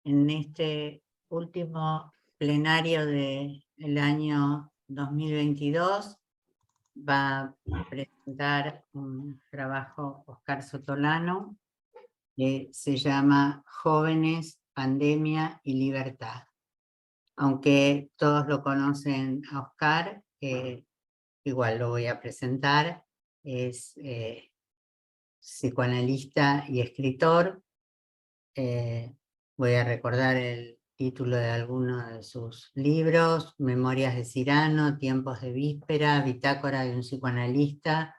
en este último plenario del año 2022 va a presentar un trabajo Oscar Sotolano que se llama Jóvenes, Pandemia y Libertad. Aunque todos lo conocen a Oscar, igual lo voy a presentar, es psicoanalista y escritor. Voy a recordar el título de algunos de sus libros: Memorias de Cirano, Tiempos de Víspera, Bitácora de un psicoanalista,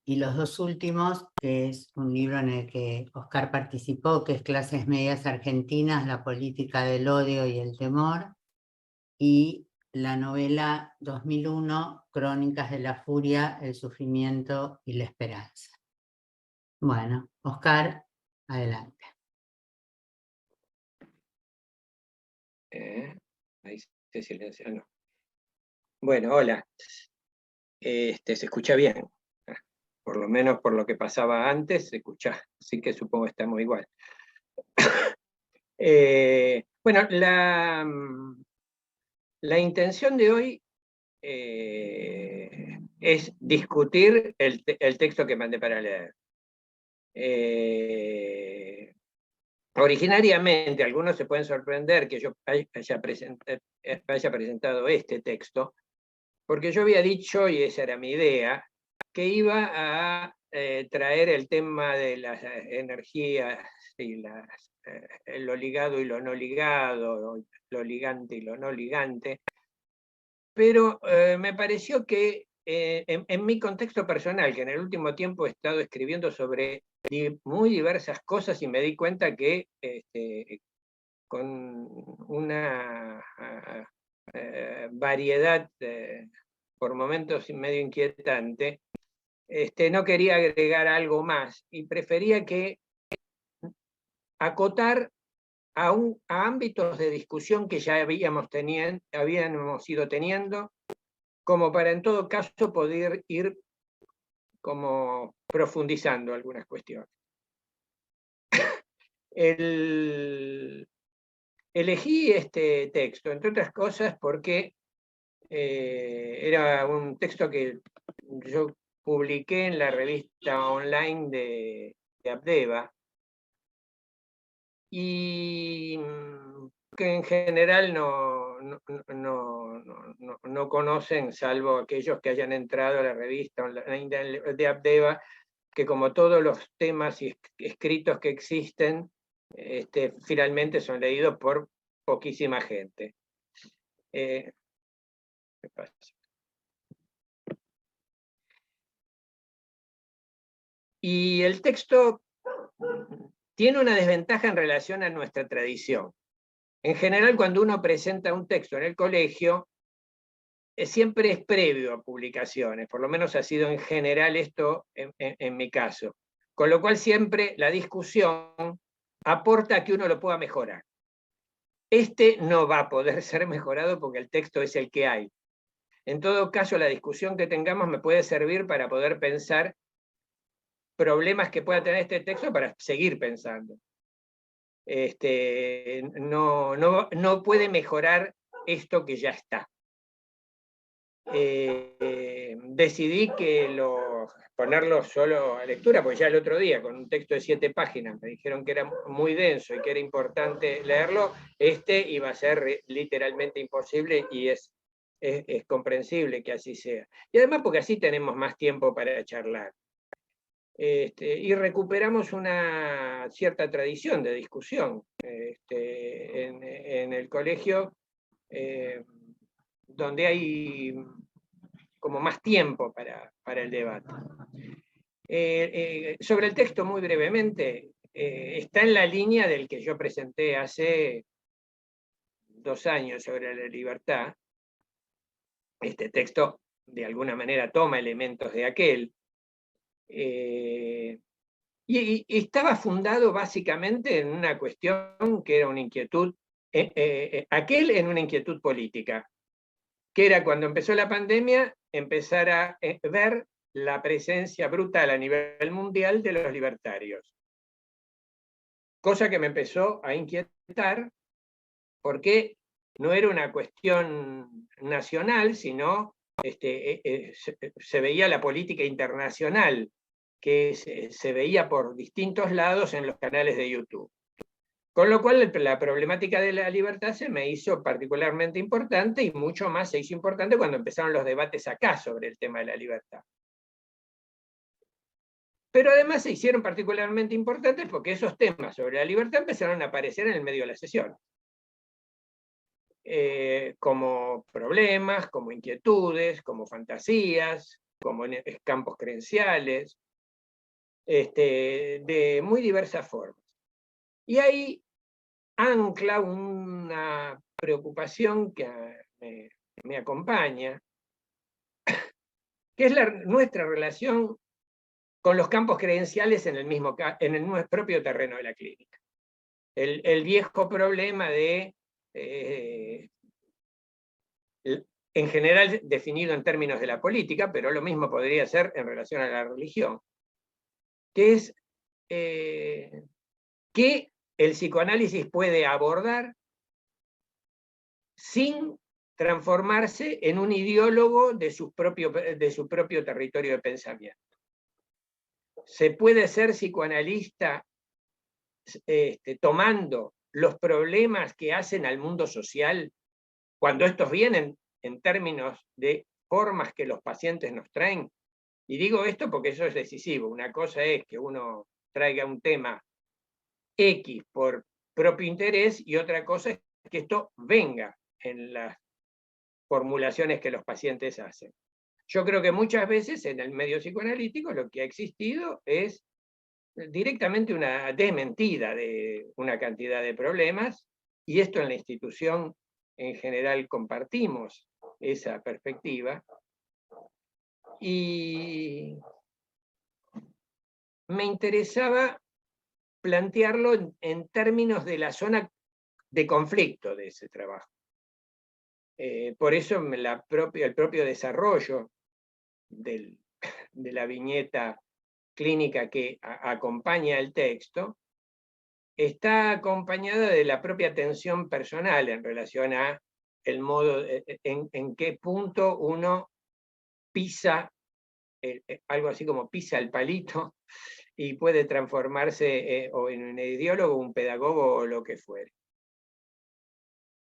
y los dos últimos, que es un libro en el que Oscar participó, que es Clases Medias Argentinas, la política del odio y el temor, y la novela 2001, Crónicas de la Furia, el sufrimiento y la esperanza. Bueno, Oscar, adelante. Ahí se silencia, no. Bueno, hola. Se escucha bien. Por lo menos por lo que pasaba antes, se escucha. Así que supongo que estamos igual. Bueno, la intención de hoy es discutir el texto que mandé para leer. Originariamente, algunos se pueden sorprender que yo haya presentado este texto, porque yo había dicho, y esa era mi idea, que iba a traer el tema de las energías y lo ligado y lo no ligado, lo ligante y lo no ligante, pero me pareció que en mi contexto personal, que en el último tiempo he estado escribiendo sobre muy diversas cosas, y me di cuenta que con una variedad por momentos medio inquietante, no quería agregar algo más y prefería que acotar a ámbitos de discusión que ya habíamos ido teniendo, como para en todo caso poder ir como profundizando algunas cuestiones. Elegí este texto, entre otras cosas, porque era un texto que yo publiqué en la revista online de Abdeva, y que en general no conocen, salvo aquellos que hayan entrado a la revista online de Abdeva, que como todos los temas y escritos que existen, finalmente son leídos por poquísima gente. ¿Qué pasa? Y el texto tiene una desventaja en relación a nuestra tradición. En general, cuando uno presenta un texto en el colegio, siempre es previo a publicaciones, por lo menos ha sido en general esto en mi caso. Con lo cual siempre la discusión aporta a que uno lo pueda mejorar. No va a poder ser mejorado porque el texto es el que hay. En todo caso, la discusión que tengamos me puede servir para poder pensar problemas que pueda tener este texto para seguir pensando. No puede mejorar esto que ya está. Decidí ponerlo solo a lectura, porque ya el otro día, con un texto de 7 páginas, me dijeron que era muy denso y que era importante leerlo. Iba a ser literalmente imposible, y es comprensible que así sea. Y además porque así tenemos más tiempo para charlar. Y recuperamos una cierta tradición de discusión en el colegio, donde hay como más tiempo para el debate. Sobre el texto, muy brevemente, está en la línea del que yo presenté hace 2 años sobre la libertad. Este texto, de alguna manera, toma elementos de aquel, y estaba fundado básicamente en una cuestión que era una inquietud, aquel en una inquietud política, que era cuando empezó la pandemia, empezar a ver la presencia brutal a nivel mundial de los libertarios. cosa que me empezó a inquietar porque no era una cuestión nacional, sino se veía la política internacional, que se veía por distintos lados en los canales de YouTube. Con lo cual la problemática de la libertad se me hizo particularmente importante, y mucho más se hizo importante cuando empezaron los debates acá sobre el tema de la libertad. Pero además se hicieron particularmente importantes porque esos temas sobre la libertad empezaron a aparecer en el medio de la sesión. Como problemas, como inquietudes, como fantasías, como campos creenciales, de muy diversas formas. Y ahí ancla una preocupación que me acompaña, que es nuestra relación con los campos creenciales en el propio terreno de la clínica. El viejo problema de, en general definido en términos de la política, pero lo mismo podría ser en relación a la religión, que es que el psicoanálisis puede abordar sin transformarse en un ideólogo de su propio territorio de pensamiento. Se puede ser psicoanalista tomando los problemas que hacen al mundo social, cuando estos vienen en términos de formas que los pacientes nos traen. Y digo esto porque eso es decisivo. Una cosa es que uno traiga un tema X por propio interés, y otra cosa es que esto venga en las formulaciones que los pacientes hacen. Yo creo que muchas veces en el medio psicoanalítico lo que ha existido es directamente una desmentida de una cantidad de problemas, y esto en la institución en general compartimos esa perspectiva, y me interesaba plantearlo en términos de la zona de conflicto de ese trabajo. Por eso el propio desarrollo de la viñeta clínica que acompaña el texto está acompañada de la propia tensión personal en relación a el modo, en qué punto uno pisa, algo así como pisa el palito, y puede transformarse o en un ideólogo, un pedagogo o lo que fuere.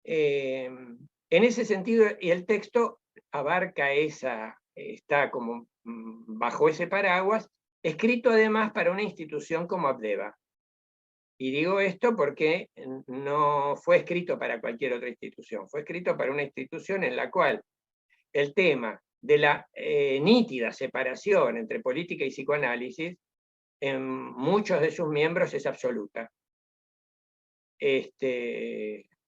En ese sentido, y el texto abarca está como bajo ese paraguas, escrito además para una institución como Abdeva. Y digo esto porque no fue escrito para cualquier otra institución, fue escrito para una institución en la cual el tema de la nítida separación entre política y psicoanálisis en muchos de sus miembros es absoluta. El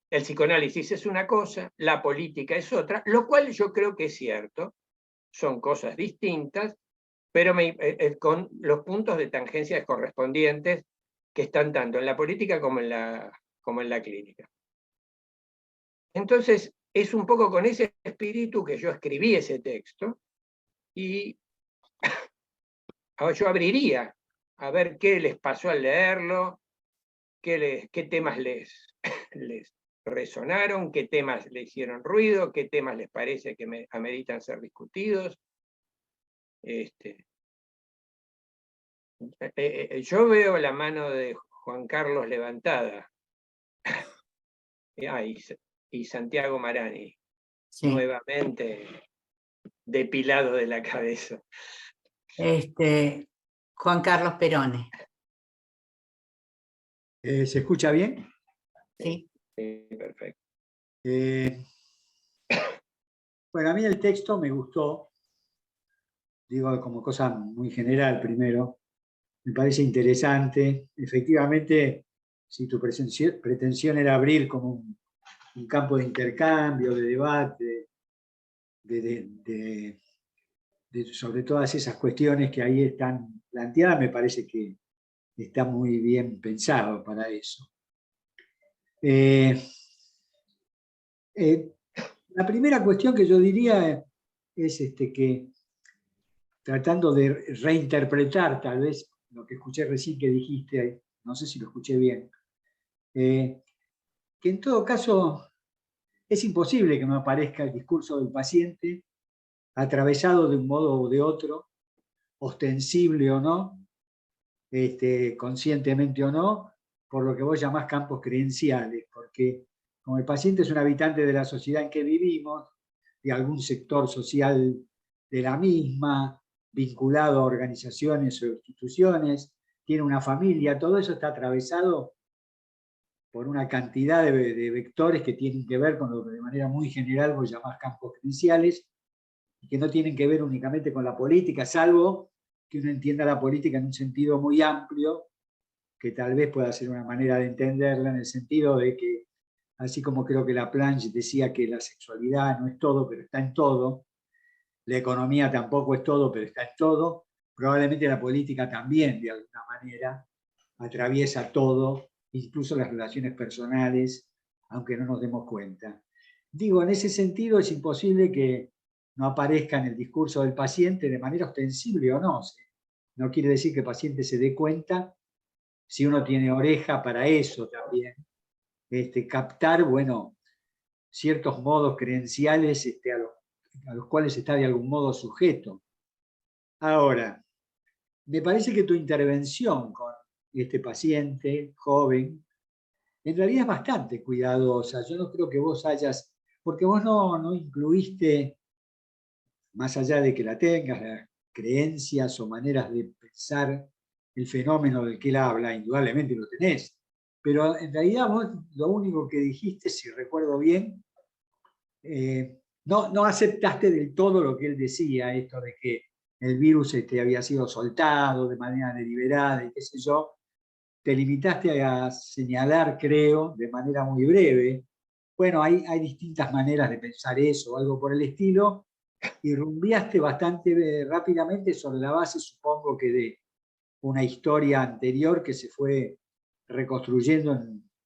psicoanálisis es una cosa, la política es otra, lo cual yo creo que es cierto, son cosas distintas, pero con los puntos de tangencia correspondientes que están tanto en la política como en la clínica. Entonces, es un poco con ese espíritu que yo escribí ese texto, y yo abriría a ver qué les pasó al leerlo, qué temas les resonaron, qué temas le hicieron ruido, qué temas les parece que ameritan ser discutidos. Yo veo la mano de Juan Carlos levantada, y Santiago Marani, sí, nuevamente depilado de la cabeza. Juan Carlos Perone. ¿Se escucha bien? Sí. Sí, perfecto. Bueno, a mí el texto me gustó, digo como cosa muy general primero, me parece interesante. Efectivamente, si tu pretensión era abrir como un campo de intercambio, de debate, sobre todas esas cuestiones que ahí están planteadas, me parece que está muy bien pensado para eso. La primera cuestión que yo diría es que, tratando de reinterpretar tal vez lo que escuché recién que dijiste, no sé si lo escuché bien, que en todo caso es imposible que no aparezca el discurso del paciente atravesado de un modo o de otro, ostensible o no, conscientemente o no, por lo que vos llamás campos creenciales, porque como el paciente es un habitante de la sociedad en que vivimos, de algún sector social de la misma, vinculado a organizaciones o instituciones, tiene una familia, todo eso está atravesado por una cantidad de vectores que tienen que ver con lo que de manera muy general vos llamás campos creenciales, y que no tienen que ver únicamente con la política, salvo que uno entienda la política en un sentido muy amplio, que tal vez pueda ser una manera de entenderla en el sentido de que, así como creo que Laplanche decía que la sexualidad no es todo, pero está en todo, la economía tampoco es todo, pero está en todo, probablemente la política también, de alguna manera, atraviesa todo, incluso las relaciones personales, aunque no nos demos cuenta. Digo, en ese sentido es imposible que no aparezca en el discurso del paciente de manera ostensible o no. No quiere decir que el paciente se dé cuenta, si uno tiene oreja para eso también, captar, bueno, ciertos modos creenciales a los cuales está de algún modo sujeto. Ahora, me parece que tu intervención con este paciente joven, en realidad es bastante cuidadosa. Yo no creo que vos hayas, porque vos no incluiste, más allá de que la tengas, las creencias o maneras de pensar el fenómeno del que él habla, indudablemente lo tenés, pero en realidad vos lo único que dijiste, si recuerdo bien, no aceptaste del todo lo que él decía, esto de que el virus había sido soltado de manera deliberada y qué sé yo. Te limitaste a señalar, creo, de manera muy breve, bueno, hay distintas maneras de pensar eso, o algo por el estilo, y rumbiaste bastante rápidamente sobre la base, supongo que de una historia anterior que se fue reconstruyendo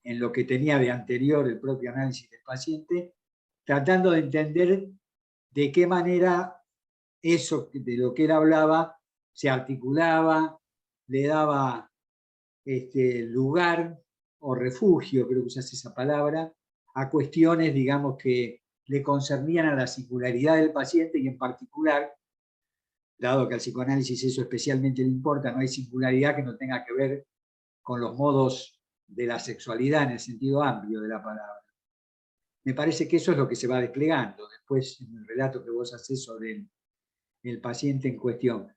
en lo que tenía de anterior el propio análisis del paciente, tratando de entender de qué manera eso de lo que él hablaba se articulaba, le daba lugar o refugio, creo que usas esa palabra, a cuestiones, digamos, que le concernían a la singularidad del paciente y en particular, dado que al psicoanálisis eso especialmente le importa, no hay singularidad que no tenga que ver con los modos de la sexualidad en el sentido amplio de la palabra. Me parece que eso es lo que se va desplegando después en el relato que vos hacés sobre el paciente en cuestión.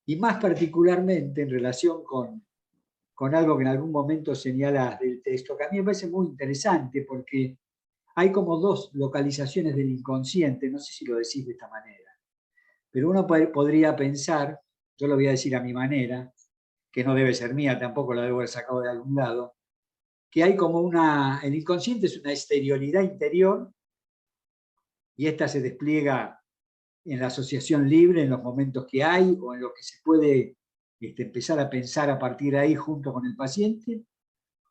Y más particularmente en relación con algo que en algún momento señalas del texto, que a mí me parece muy interesante porque hay como dos localizaciones del inconsciente, no sé si lo decís de esta manera, pero uno podría pensar, yo lo voy a decir a mi manera, que no debe ser mía, tampoco la debo haber sacado de algún lado, que hay como el inconsciente es una exterioridad interior y esta se despliega en la asociación libre, en los momentos que hay o en lo que se puede empezar a pensar a partir de ahí junto con el paciente,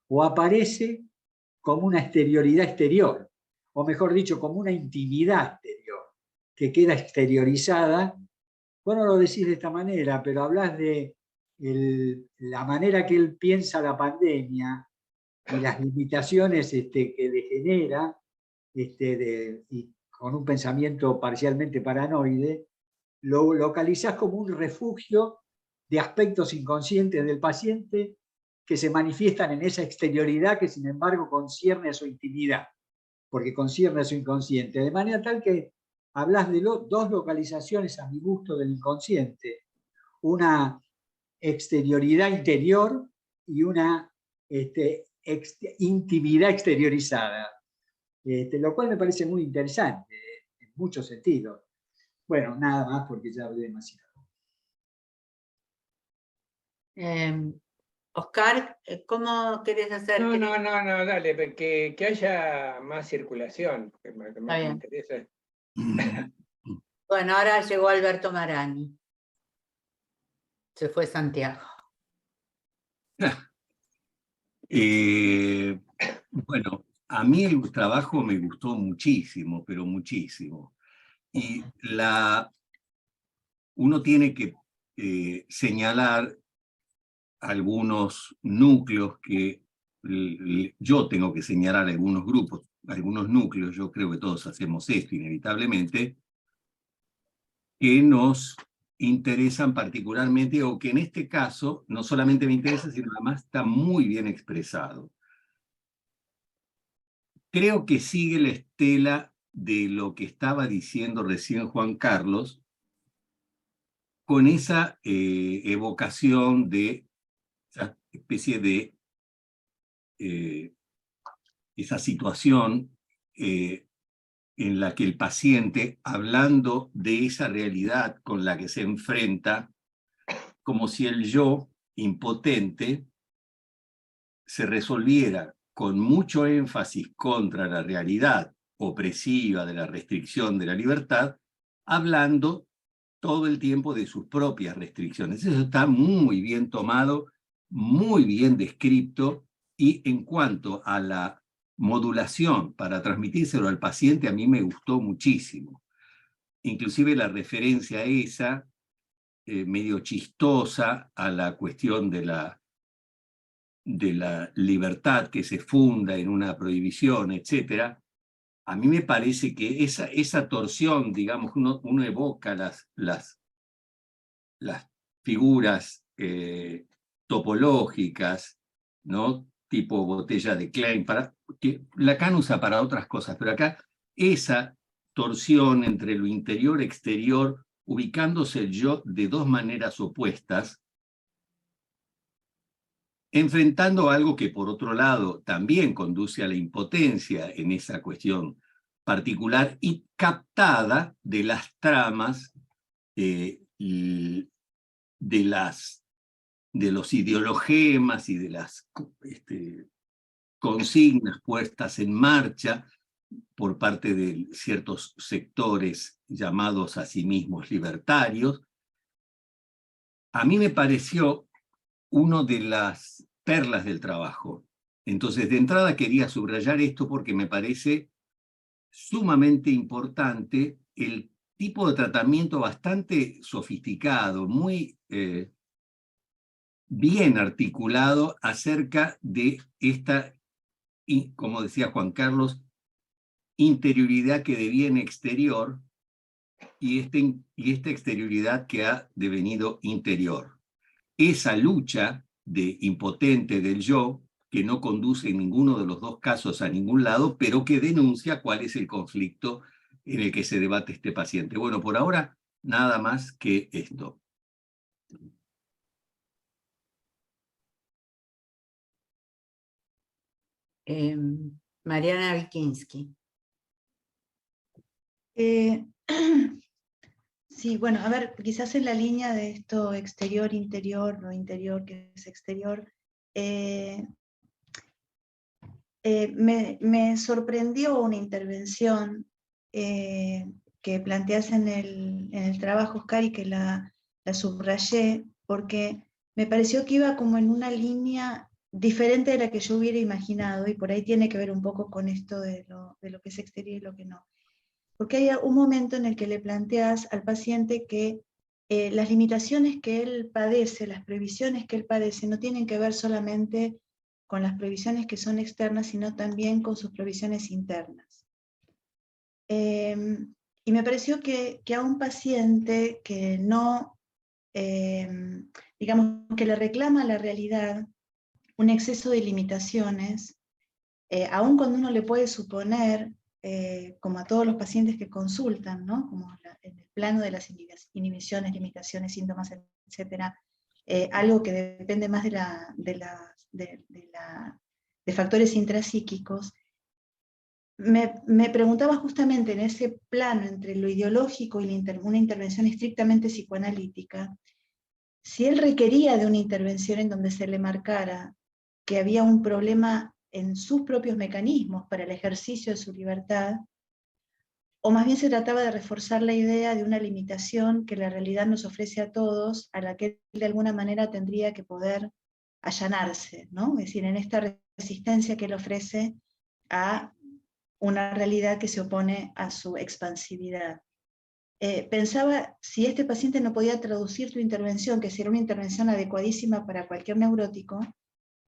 o aparece como una exterioridad exterior, o mejor dicho, como una intimidad exterior, que queda exteriorizada. Vos no lo decís de esta manera, pero hablas de la manera que él piensa la pandemia y las limitaciones que le genera, y con un pensamiento parcialmente paranoide, lo localizás como un refugio de aspectos inconscientes del paciente que se manifiestan en esa exterioridad que sin embargo concierne a su intimidad, porque concierne a su inconsciente. De manera tal que hablas de dos localizaciones a mi gusto del inconsciente, una exterioridad interior y una intimidad exteriorizada, lo cual me parece muy interesante en muchos sentidos. Bueno, nada más porque ya hablé demasiado. Oscar, ¿cómo querés hacer? No, dale, que haya más circulación, que me interesa. Bueno, ahora llegó Alberto Marani. Se fue Santiago. Bueno, a mí el trabajo me gustó muchísimo, pero muchísimo. Y uno tiene que señalar algunos núcleos que yo tengo que señalar algunos grupos, algunos núcleos, yo creo que todos hacemos esto inevitablemente, que nos interesan particularmente, o que en este caso no solamente me interesa, sino además está muy bien expresado. Creo que sigue la estela de lo que estaba diciendo recién Juan Carlos, con esa evocación de esa especie de esa situación en la que el paciente, hablando de esa realidad con la que se enfrenta, como si el yo impotente se resolviera con mucho énfasis contra la realidad opresiva de la restricción de la libertad, hablando todo el tiempo de sus propias restricciones. Eso está muy bien tomado, muy bien descrito, y en cuanto a la modulación para transmitírselo al paciente, a mí me gustó muchísimo. Inclusive la referencia esa, medio chistosa, a la cuestión de la libertad que se funda en una prohibición, etc. A mí me parece que esa torsión, digamos, uno evoca las figuras topológicas, ¿no? Tipo botella de Klein, que Lacan usa para otras cosas, pero acá esa torsión entre lo interior y exterior, ubicándose el yo de dos maneras opuestas, enfrentando algo que por otro lado también conduce a la impotencia en esa cuestión particular y captada de las tramas de los ideologemas y de las consignas puestas en marcha por parte de ciertos sectores llamados a sí mismos libertarios. A mí me pareció una de las perlas del trabajo. Entonces, de entrada quería subrayar esto porque me parece sumamente importante el tipo de tratamiento bastante sofisticado, muy bien articulado acerca de esta, como decía Juan Carlos, interioridad que deviene exterior y esta exterioridad que ha devenido interior. Esa lucha de impotente del yo, que no conduce en ninguno de los dos casos a ningún lado, pero que denuncia cuál es el conflicto en el que se debate este paciente. Bueno, por ahora, nada más que esto. Mariana Wikinski. Sí, bueno, a ver, quizás en la línea de esto exterior, interior, no interior, que es exterior, me sorprendió una intervención que planteas en el trabajo, Oscar, y que la subrayé, porque me pareció que iba como en una línea diferente de la que yo hubiera imaginado, y por ahí tiene que ver un poco con esto de lo que es exterior y lo que no. Porque hay un momento en el que le planteas al paciente que las limitaciones que él padece, las prohibiciones que él padece, no tienen que ver solamente con las prohibiciones que son externas, sino también con sus prohibiciones internas. Y me pareció que a un paciente que no, digamos, que le reclama a la realidad un exceso de limitaciones, aun cuando uno le puede suponer, como a todos los pacientes que consultan, ¿no? Como en el plano de las inhibiciones, limitaciones, síntomas, etc., algo que depende más de factores intrapsíquicos, me preguntaba justamente en ese plano entre lo ideológico y una intervención estrictamente psicoanalítica, si él requería de una intervención en donde se le marcara que había un problema en sus propios mecanismos para el ejercicio de su libertad, o más bien se trataba de reforzar la idea de una limitación que la realidad nos ofrece a todos, a la que él de alguna manera tendría que poder allanarse, ¿no? Es decir, en esta resistencia que él ofrece a una realidad que se opone a su expansividad. Pensaba si este paciente no podía traducir tu intervención, que sería una intervención adecuadísima para cualquier neurótico,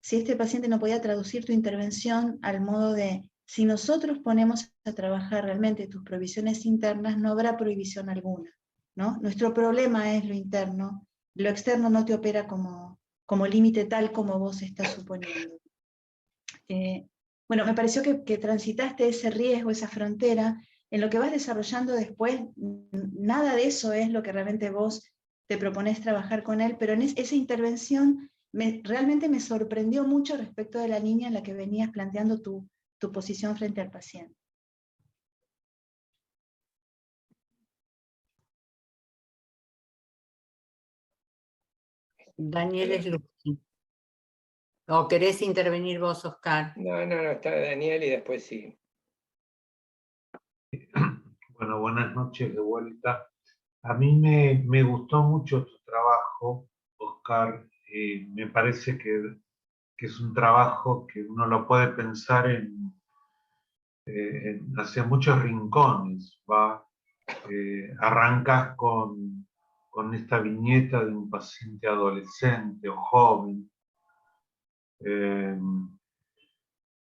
si este paciente no podía traducir tu intervención al modo de, si nosotros ponemos a trabajar realmente tus prohibiciones internas, no habrá prohibición alguna, ¿no? Nuestro problema es lo interno, lo externo no te opera como límite tal como vos estás suponiendo. Bueno, me pareció que transitaste ese riesgo, esa frontera, en lo que vas desarrollando después, nada de eso es lo que realmente vos te proponés trabajar con él, pero en esa intervención realmente me sorprendió mucho respecto de la línea en la que venías planteando tu posición frente al paciente. Daniel Slutsky. ¿O querés intervenir vos, Oscar? No, está Daniel y después sí. Bueno, buenas noches de vuelta. A mí me gustó mucho tu trabajo, Oscar. Me parece que es un trabajo que uno lo puede pensar hacia muchos rincones. Arrancas con esta viñeta de un paciente adolescente o joven,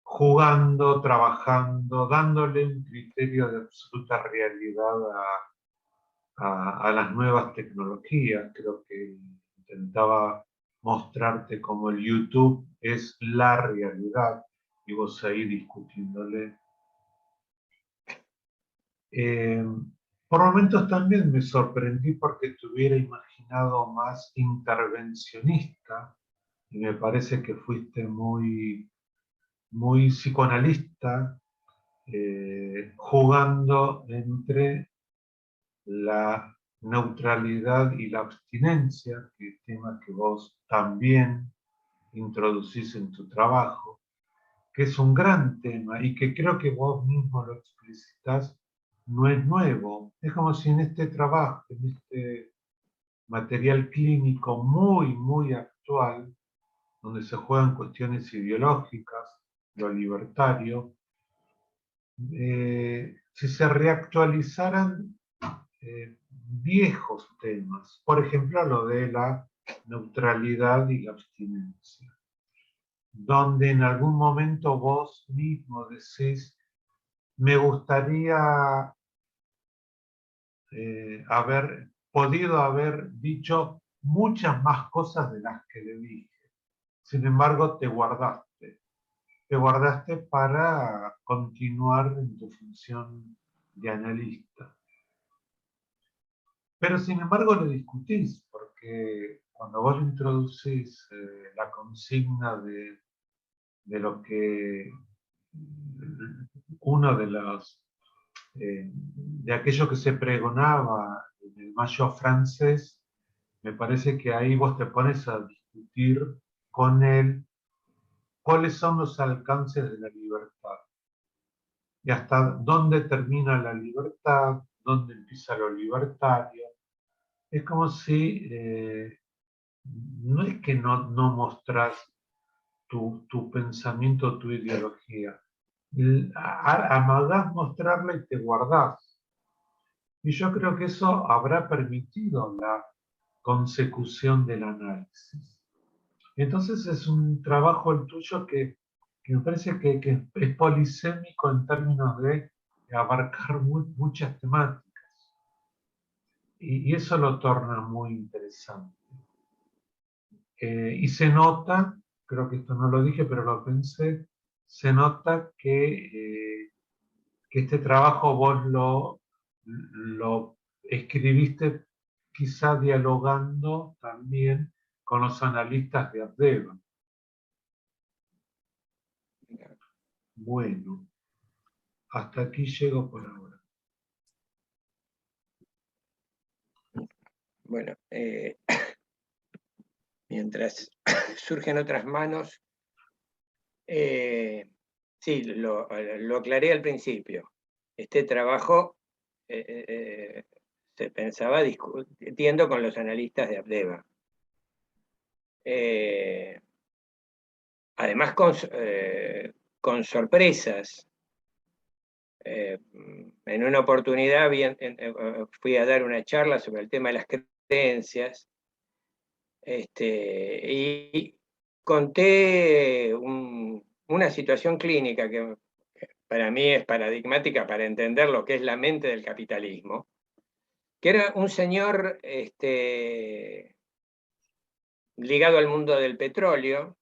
jugando, trabajando, dándole un criterio de absoluta realidad a las nuevas tecnologías. Creo que intentaba mostrarte cómo el YouTube es la realidad y vos ahí discutiéndole. Por momentos también me sorprendí porque te hubiera imaginado más intervencionista y me parece que fuiste muy, muy psicoanalista, jugando entre la neutralidad y la abstinencia, que es tema que vos también introducís en tu trabajo, que es un gran tema y que creo que vos mismo lo explicitas, no es nuevo. Es como si en este trabajo, en este material clínico muy, muy actual, donde se juegan cuestiones ideológicas, lo libertario, si se reactualizaran viejos temas, por ejemplo lo de la neutralidad y la abstinencia, donde en algún momento vos mismo decís, me gustaría haber podido haber dicho muchas más cosas de las que le dije. Sin embargo, te guardaste para continuar en tu función de analista. Pero sin embargo lo discutís, porque cuando vos introducís la consigna de lo que uno de los de aquello que se pregonaba en el Mayo francés, me parece que ahí vos te pones a discutir con él cuáles son los alcances de la libertad y hasta dónde termina la libertad, dónde empieza lo libertario. Es como si no es que no mostrás tu pensamiento, tu ideología. Amagás mostrarla y te guardás. Y yo creo que eso habrá permitido la consecución del análisis. Entonces es un trabajo el tuyo que me parece que es polisémico en términos de abarcar muchas temáticas. Y eso lo torna muy interesante. Y se nota, creo que esto no lo dije, pero lo pensé, se nota que este trabajo vos lo escribiste quizá dialogando también con los analistas de Abdeva. Bueno, hasta aquí llego por ahora. Bueno, mientras surgen otras manos, sí, lo aclaré al principio. Este trabajo se pensaba discutiendo con los analistas de Abdeva. Además con sorpresas. En una oportunidad fui a dar una charla sobre el tema de las creencias, y conté una situación clínica que para mí es paradigmática para entender lo que es la mente del capitalismo, que era un señor ligado al mundo del petróleo,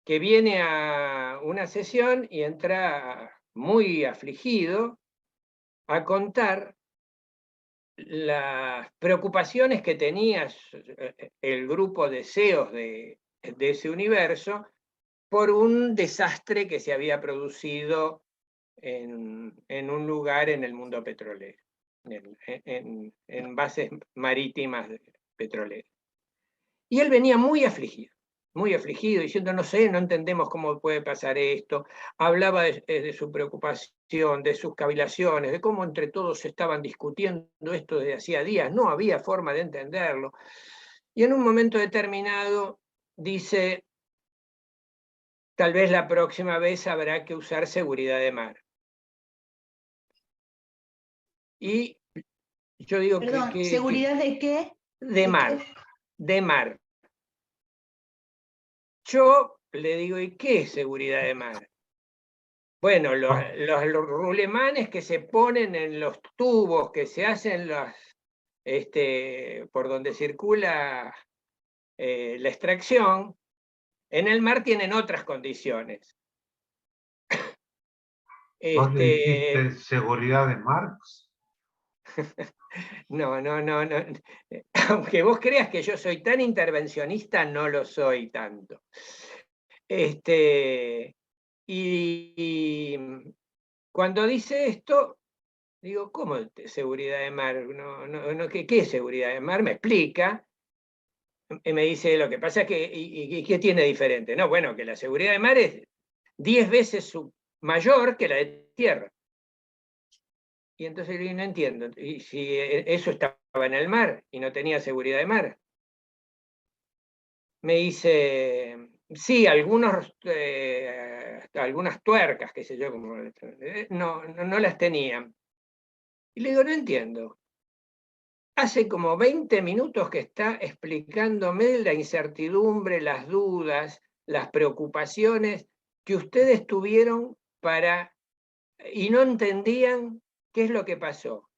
que viene a una sesión y entra muy afligido a contar las preocupaciones que tenía el grupo de CEOs de ese universo por un desastre que se había producido en un lugar en el mundo petrolero, en bases marítimas petroleras. Y él venía muy afligido, diciendo, no sé, no entendemos cómo puede pasar esto. Hablaba de su preocupación, de sus cavilaciones, de cómo entre todos estaban discutiendo esto desde hacía días, no había forma de entenderlo. Y en un momento determinado dice, tal vez la próxima vez habrá que usar seguridad de mar. Y yo digo Perdón, ¿seguridad de qué? De mar, de mar. Yo le digo, ¿y qué es seguridad de mar? Bueno, los rulemanes que se ponen en los tubos, que se hacen por donde circula la extracción, en el mar tienen otras condiciones. ¿Vos le dijiste seguridad de Marx? No. Aunque vos creas que yo soy tan intervencionista, no lo soy tanto. Y cuando dice esto, digo, ¿cómo seguridad de mar? ¿Qué es seguridad de mar? Me explica. Y me dice, lo que pasa es que, ¿y qué tiene diferente? No, bueno, que la seguridad de mar es 10 veces mayor que la de tierra. Y entonces yo no entiendo, y si eso estaba en el mar y no tenía seguridad de mar. Me dice, sí, algunas tuercas, qué sé yo, no las tenían. Y le digo, no entiendo. Hace como 20 minutos que está explicándome la incertidumbre, las dudas, las preocupaciones que ustedes tuvieron y no entendían qué es lo que pasó.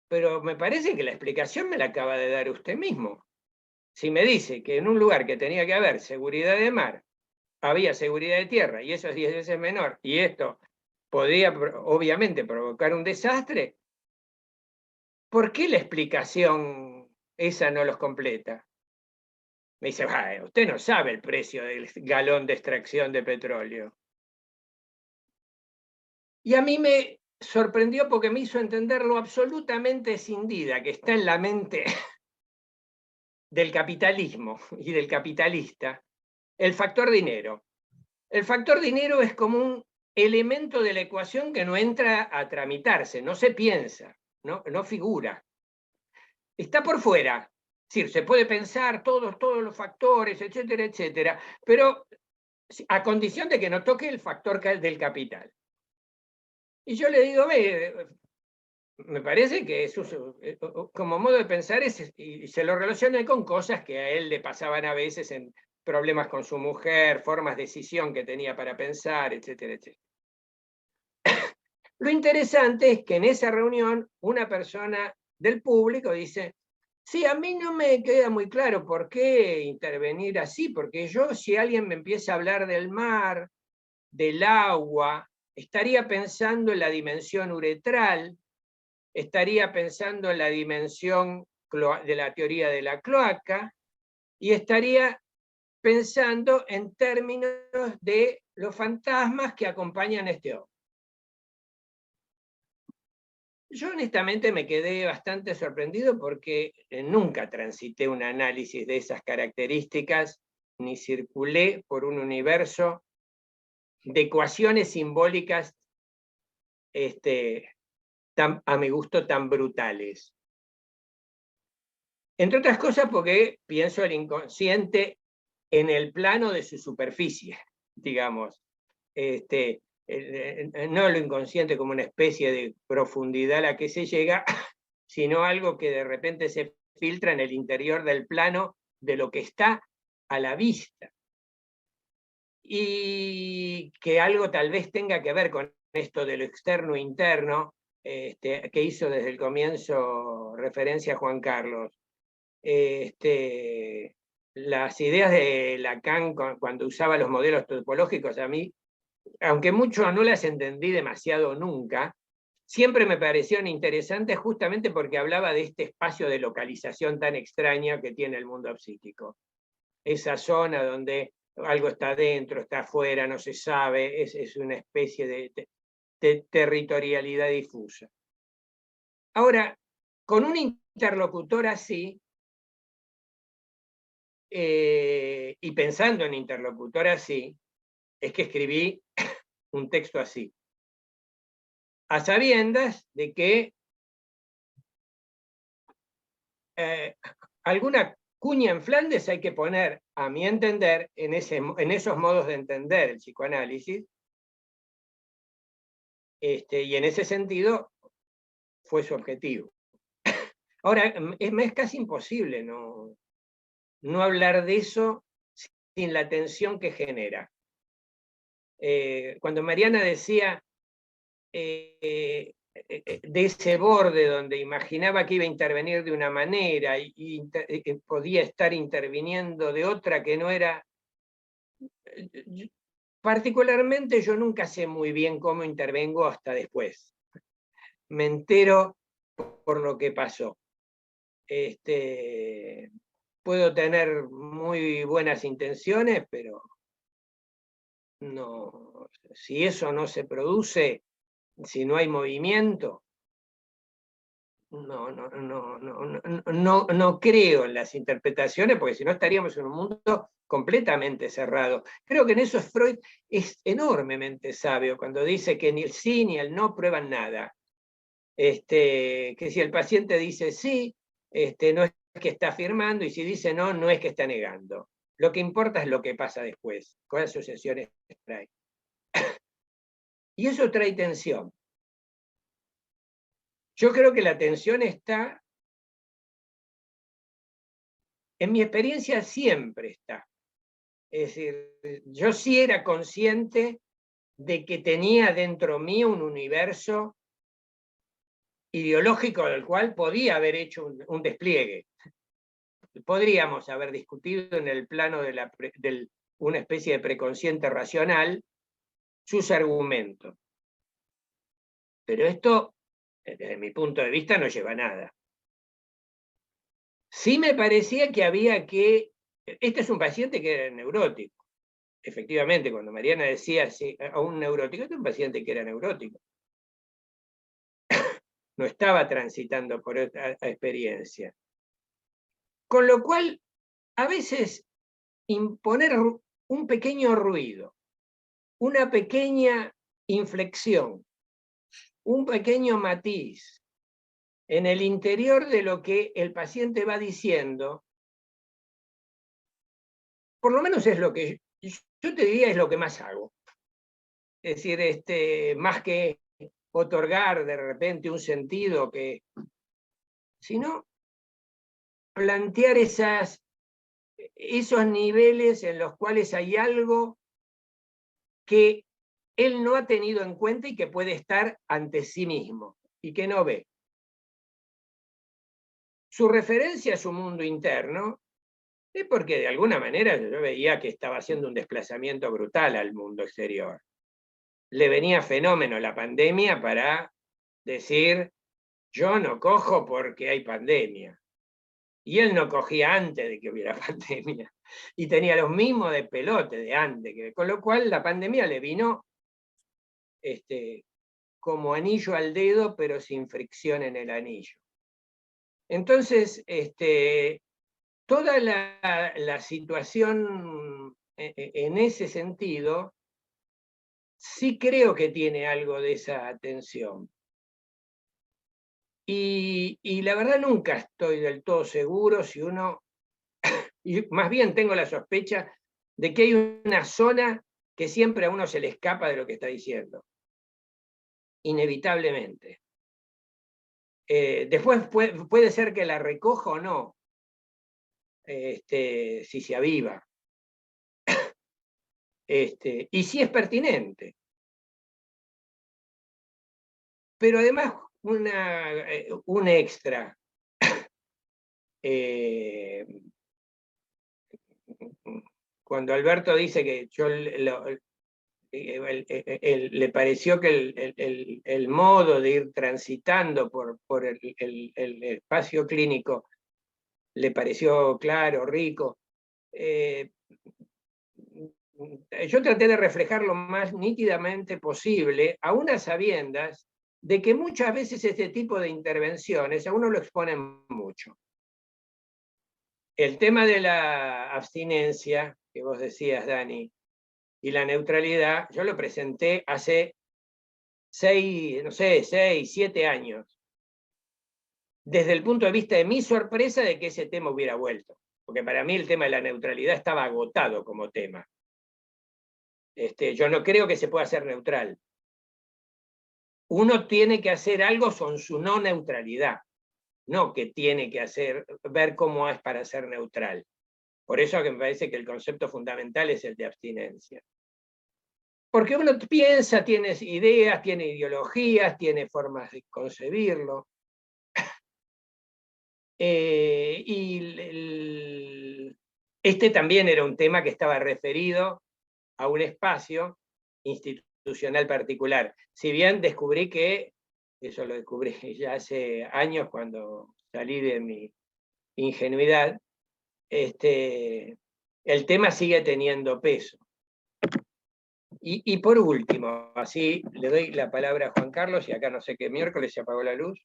Pero me parece que la explicación me la acaba de dar usted mismo. Si me dice que en un lugar que tenía que haber seguridad de mar, había seguridad de tierra, y eso es 10 veces menor, y esto podría obviamente provocar un desastre, ¿por qué la explicación esa no los completa? Me dice, usted no sabe el precio del galón de extracción de petróleo. Y a mí me sorprendió porque me hizo entender lo absolutamente escindida que está en la mente del capitalismo y del capitalista, el factor dinero. El factor dinero es como un elemento de la ecuación que no entra a tramitarse, no se piensa, no figura. Está por fuera, es decir, se puede pensar todos los factores, etcétera, etcétera, pero a condición de que no toque el factor del capital. Y yo le digo, me parece que eso, como modo de pensar, y se lo relaciona con cosas que a él le pasaban a veces en problemas con su mujer, formas de decisión que tenía para pensar, etcétera, etcétera. Lo interesante es que en esa reunión una persona del público dice, sí, a mí no me queda muy claro por qué intervenir así, porque yo, si alguien me empieza a hablar del mar, del agua, estaría pensando en la dimensión uretral, estaría pensando en la dimensión de la teoría de la cloaca, y estaría pensando en términos de los fantasmas que acompañan a este hombre. Yo honestamente me quedé bastante sorprendido porque nunca transité un análisis de esas características, ni circulé por un universo de ecuaciones simbólicas a mi gusto tan brutales. Entre otras cosas porque pienso el inconsciente en el plano de su superficie, digamos. No lo inconsciente como una especie de profundidad a la que se llega, sino algo que de repente se filtra en el interior del plano de lo que está a la vista. Y que algo tal vez tenga que ver con esto de lo externo e interno, que hizo desde el comienzo referencia a Juan Carlos. Las ideas de Lacan cuando usaba los modelos topológicos, a mí, aunque mucho no las entendí demasiado nunca, siempre me parecieron interesantes justamente porque hablaba de este espacio de localización tan extraña que tiene el mundo psíquico. Esa zona donde algo está dentro, está afuera, no se sabe, es una especie de territorialidad difusa. Ahora, con un interlocutor así, y pensando en interlocutor así, es que escribí un texto así, a sabiendas de que alguna cuña en Flandes hay que poner, a mi entender, en esos modos de entender el psicoanálisis, y en ese sentido fue su objetivo. Ahora, me es casi imposible no hablar de eso sin la tensión que genera. Cuando Mariana decía de ese borde donde imaginaba que iba a intervenir de una manera y podía estar interviniendo de otra que no era... Particularmente yo nunca sé muy bien cómo intervengo hasta después. Me entero por lo que pasó. Puedo tener muy buenas intenciones, pero no, si eso no se produce, si no hay movimiento, no creo en las interpretaciones, porque si no estaríamos en un mundo completamente cerrado. Creo que en eso Freud es enormemente sabio, cuando dice que ni el sí ni el no prueban nada. Que si el paciente dice sí, no es que está afirmando, y si dice no, no es que está negando. Lo que importa es lo que pasa después, con las asociaciones que trae. Y eso trae tensión. Yo creo que la tensión está, en mi experiencia siempre está. Es decir, yo sí era consciente de que tenía dentro mío un universo ideológico del cual podía haber hecho un despliegue. Podríamos haber discutido en el plano de una especie de preconsciente racional sus argumentos. Pero esto, desde mi punto de vista, no lleva a nada. Sí me parecía que había que... Este es un paciente que era neurótico. Efectivamente, cuando Mariana decía a un neurótico, este es un paciente que era neurótico. No estaba transitando por otra experiencia. Con lo cual, a veces imponer un pequeño ruido, una pequeña inflexión, un pequeño matiz en el interior de lo que el paciente va diciendo, por lo menos es lo que yo te diría, es lo que más hago. Es decir, más que otorgar de repente un sentido sino plantear esos niveles en los cuales hay algo que él no ha tenido en cuenta y que puede estar ante sí mismo y que no ve. Su referencia a su mundo interno es porque de alguna manera yo veía que estaba haciendo un desplazamiento brutal al mundo exterior. Le venía fenómeno la pandemia para decir, yo no cojo porque hay pandemia. Y él no cogía antes de que hubiera pandemia. Y tenía los mismos de pelote de antes. Con lo cual la pandemia le vino como anillo al dedo, pero sin fricción en el anillo. Entonces, toda la situación en ese sentido, sí creo que tiene algo de esa tensión. Y la verdad nunca estoy del todo seguro si uno, y más bien tengo la sospecha de que hay una zona que siempre a uno se le escapa de lo que está diciendo. Inevitablemente. Después puede ser que la recoja o no, si se aviva, y si es pertinente. Pero además, un extra. Cuando Alberto dice que yo le pareció que el modo de ir transitando por el espacio clínico le pareció claro, rico, yo traté de reflejar lo más nítidamente posible, aún a sabiendas de que muchas veces este tipo de intervenciones a uno lo exponen mucho. El tema de la abstinencia, que vos decías, Dani, y la neutralidad, yo lo presenté hace 6, 7 años, desde el punto de vista de mi sorpresa de que ese tema hubiera vuelto, porque para mí el tema de la neutralidad estaba agotado como tema. Yo no creo que se pueda ser neutral. Uno tiene que hacer algo con su no neutralidad, no que tiene que ver cómo es para ser neutral. Por eso que me parece que el concepto fundamental es el de abstinencia. Porque uno piensa, tiene ideas, tiene ideologías, tiene formas de concebirlo. Este también era un tema que estaba referido a un espacio institucional particular. Si bien descubrí que, eso lo descubrí ya hace años cuando salí de mi ingenuidad, el tema sigue teniendo peso. Y por último, así le doy la palabra a Juan Carlos, y acá no sé qué miércoles se apagó la luz.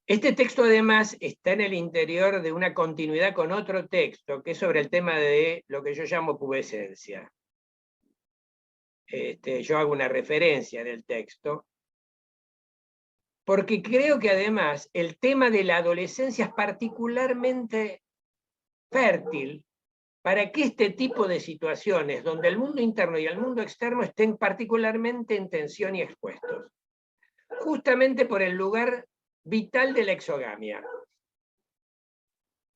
Este texto además está en el interior de una continuidad con otro texto, que es sobre el tema de lo que yo llamo pubescencia. Yo hago una referencia del texto, porque creo que además el tema de la adolescencia es particularmente fértil para que este tipo de situaciones, donde el mundo interno y el mundo externo estén particularmente en tensión y expuestos, justamente por el lugar vital de la exogamia.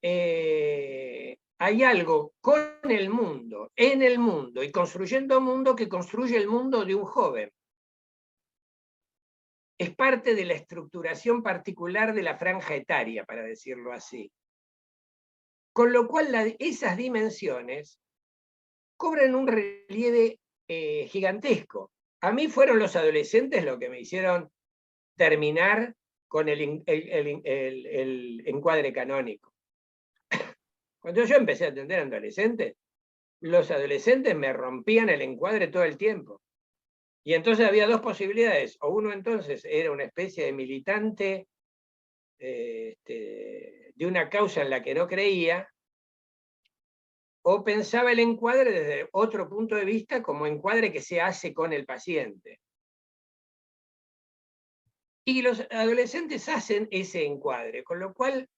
Hay algo con el mundo, en el mundo y construyendo mundo que construye el mundo de un joven. Es parte de la estructuración particular de la franja etaria, para decirlo así. Con lo cual esas dimensiones cobran un relieve gigantesco. A mí fueron los adolescentes lo que me hicieron terminar con el encuadre canónico. Cuando yo empecé a atender a adolescentes, los adolescentes me rompían el encuadre todo el tiempo. Y entonces había dos posibilidades. O uno entonces era una especie de militante de una causa en la que no creía, o pensaba el encuadre desde otro punto de vista como encuadre que se hace con el paciente. Y los adolescentes hacen ese encuadre, con lo cual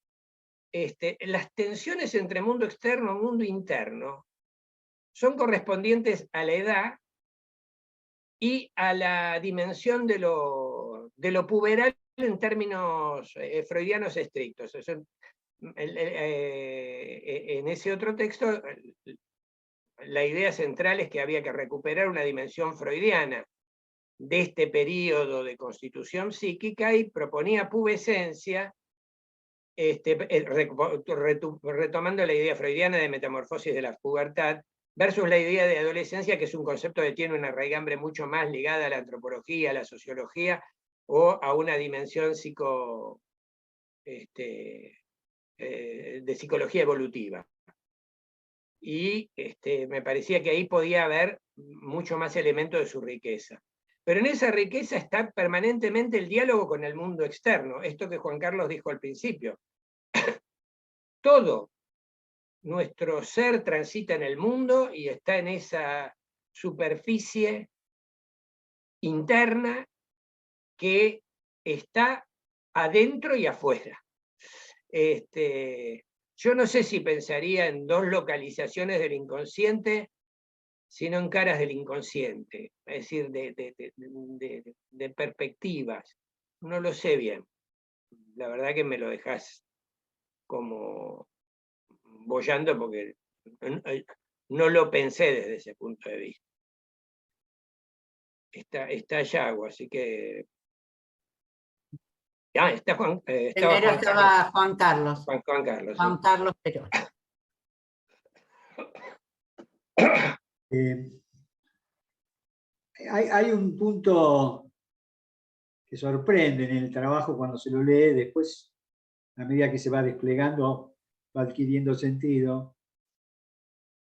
las tensiones entre mundo externo y mundo interno son correspondientes a la edad y a la dimensión de lo puberal en términos freudianos estrictos. En ese otro texto, la idea central es que había que recuperar una dimensión freudiana de este periodo de constitución psíquica y proponía pubescencia, retomando la idea freudiana de metamorfosis de la pubertad, versus la idea de adolescencia, que es un concepto que tiene una raigambre mucho más ligada a la antropología, a la sociología, o a una dimensión de psicología evolutiva. Y me parecía que ahí podía haber mucho más elementos de su riqueza. Pero en esa riqueza está permanentemente el diálogo con el mundo externo, esto que Juan Carlos dijo al principio. Todo nuestro ser transita en el mundo y está en esa superficie interna que está adentro y afuera. Yo no sé si pensaría en dos localizaciones del inconsciente, sino en caras del inconsciente, es decir, de perspectivas. No lo sé bien. la verdad que me lo dejás como boyando porque no lo pensé desde ese punto de vista. Está Yago, así que... Ah, estaba Primero Juan estaba Carlos. Juan Carlos. Juan Carlos, sí. Juan Carlos Perón. Hay un punto que sorprende en el trabajo cuando se lo lee, después, a medida que se va desplegando, va adquiriendo sentido.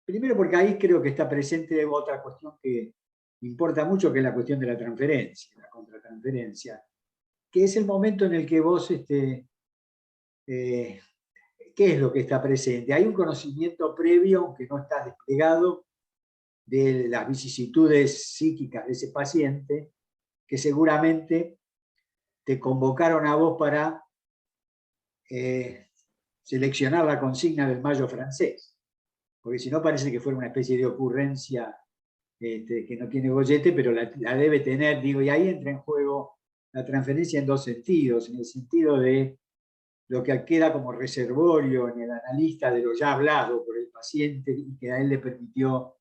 Primero porque ahí creo que está presente otra cuestión que importa mucho, que es la cuestión de la transferencia, la contratransferencia, que es el momento en el que vos, ¿qué es lo que está presente? Hay un conocimiento previo, aunque no está desplegado, de las vicisitudes psíquicas de ese paciente, que seguramente te convocaron a vos para seleccionar la consigna del Mayo francés, porque si no parece que fuera una especie de ocurrencia que no tiene gollete, pero la debe tener, digo, y ahí entra en juego la transferencia en dos sentidos, en el sentido de lo que queda como reservorio en el analista de lo ya hablado por el paciente y que a él le permitió,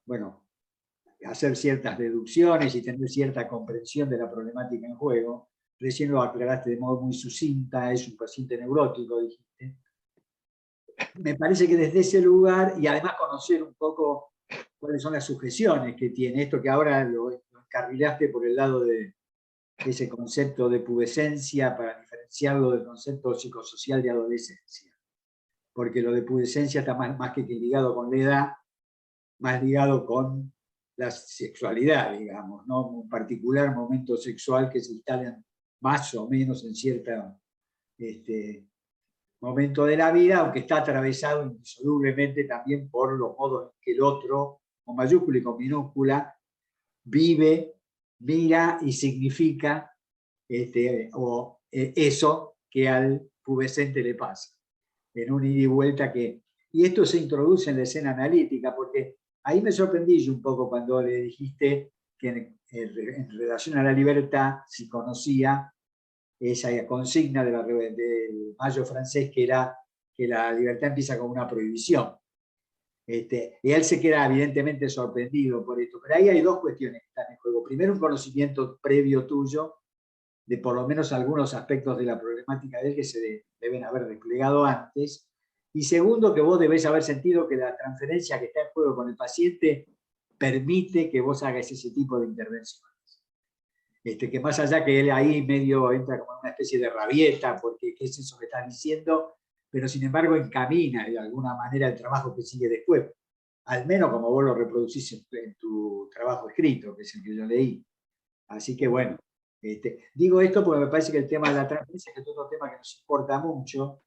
bueno, hacer ciertas deducciones y tener cierta comprensión de la problemática en juego. Recién lo aclaraste de modo muy sucinta, es un paciente neurótico, dijiste. Me parece que desde ese lugar, y además conocer un poco cuáles son las sujeciones que tiene, esto que ahora lo encarrilaste por el lado de ese concepto de pubescencia para diferenciarlo del concepto psicosocial de adolescencia. Porque lo de pubescencia está más que ligado con la edad, más ligado con la sexualidad, digamos, ¿no? Un particular momento sexual que se instala más o menos en cierto momento de la vida, aunque está atravesado indisolublemente también por los modos en que el otro, con mayúscula y con minúscula, vive, mira y significa eso que al pubescente le pasa, en un ida y vuelta que... Y esto se introduce en la escena analítica, porque ahí me sorprendí yo un poco cuando le dijiste que en relación a la libertad, si conocía esa consigna del Mayo francés, que era que la libertad empieza con una prohibición. Y él se queda evidentemente sorprendido por esto. Pero ahí hay dos cuestiones que están en juego. Primero, un conocimiento previo tuyo de por lo menos algunos aspectos de la problemática de él que se deben haber desplegado antes. Y segundo, que vos debés haber sentido que la transferencia que está en juego con el paciente permite que vos hagas ese tipo de intervenciones. Que más allá que él ahí medio entra como en una especie de rabieta, porque qué es eso que estás diciendo, pero sin embargo encamina de alguna manera el trabajo que sigue después, al menos como vos lo reproducís en tu trabajo escrito, que es el que yo leí. Así que bueno, digo esto porque me parece que el tema de la transferencia es otro tema que nos importa mucho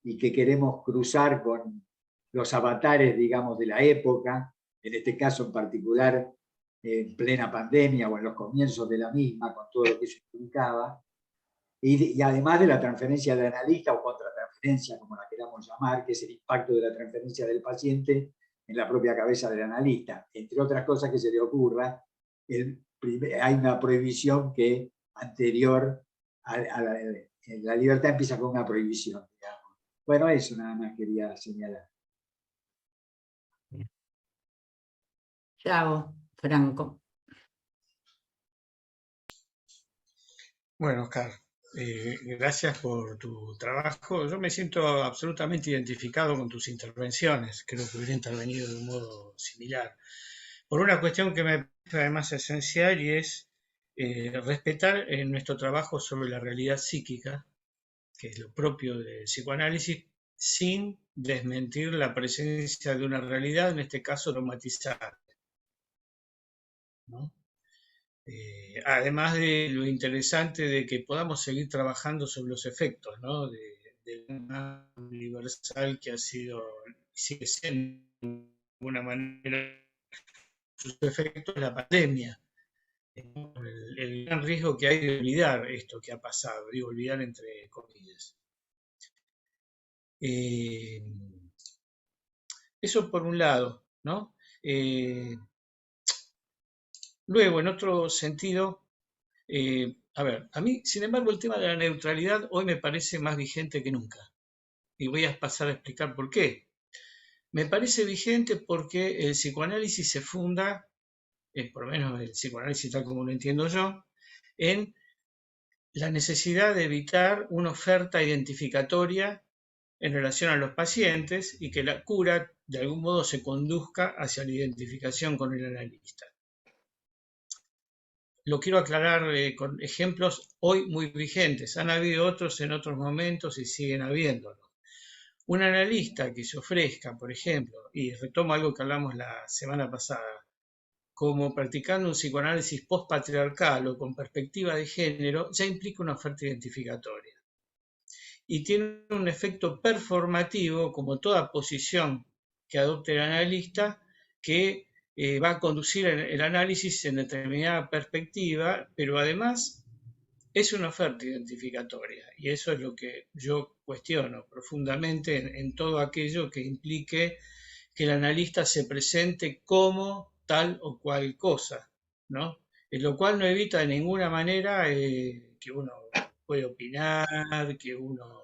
y que queremos cruzar con los avatares, digamos, de la época, en este caso en particular en plena pandemia o en los comienzos de la misma, con todo lo que eso implicaba, y además de la transferencia de analista o contratransferencia, como la queramos llamar, que es el impacto de la transferencia del paciente en la propia cabeza del analista. Entre otras cosas que se le ocurra, hay una prohibición que anterior a la libertad empieza con una prohibición, digamos. Bueno, eso nada más quería señalar. Yago, Franco. Bueno, Oscar, gracias por tu trabajo. Yo me siento absolutamente identificado con tus intervenciones. Creo que hubiera intervenido de un modo similar. Por una cuestión que me parece además esencial y es respetar en nuestro trabajo sobre la realidad psíquica, que es lo propio del psicoanálisis, sin desmentir la presencia de una realidad, en este caso traumatizada, ¿no? Además de lo interesante de que podamos seguir trabajando sobre los efectos, ¿no? de una universal que ha sido, sigue siendo de alguna manera, sus efectos la pandemia. El gran riesgo que hay de olvidar esto que ha pasado, digo, olvidar entre comillas. Eso por un lado, ¿no? Luego, en otro sentido, a ver, a mí, sin embargo, el tema de la neutralidad hoy me parece más vigente que nunca. Y voy a pasar a explicar por qué. Me parece vigente porque el psicoanálisis se funda, por lo menos el psicoanálisis tal como lo entiendo yo, en la necesidad de evitar una oferta identificatoria en relación a los pacientes y que la cura de algún modo se conduzca hacia la identificación con el analista. Lo quiero aclarar con ejemplos hoy muy vigentes. Han habido otros en otros momentos y siguen habiéndolo. Un analista que se ofrezca, por ejemplo, y retomo algo que hablamos la semana pasada, como practicando un psicoanálisis postpatriarcal o con perspectiva de género, ya implica una oferta identificatoria. Y tiene un efecto performativo, como toda posición que adopte el analista, que va a conducir el análisis en determinada perspectiva, pero además es una oferta identificatoria. Y eso es lo que yo cuestiono profundamente en todo aquello que implique que el analista se presente como tal o cual cosa, ¿no? Lo cual no evita de ninguna manera que uno puede opinar, que uno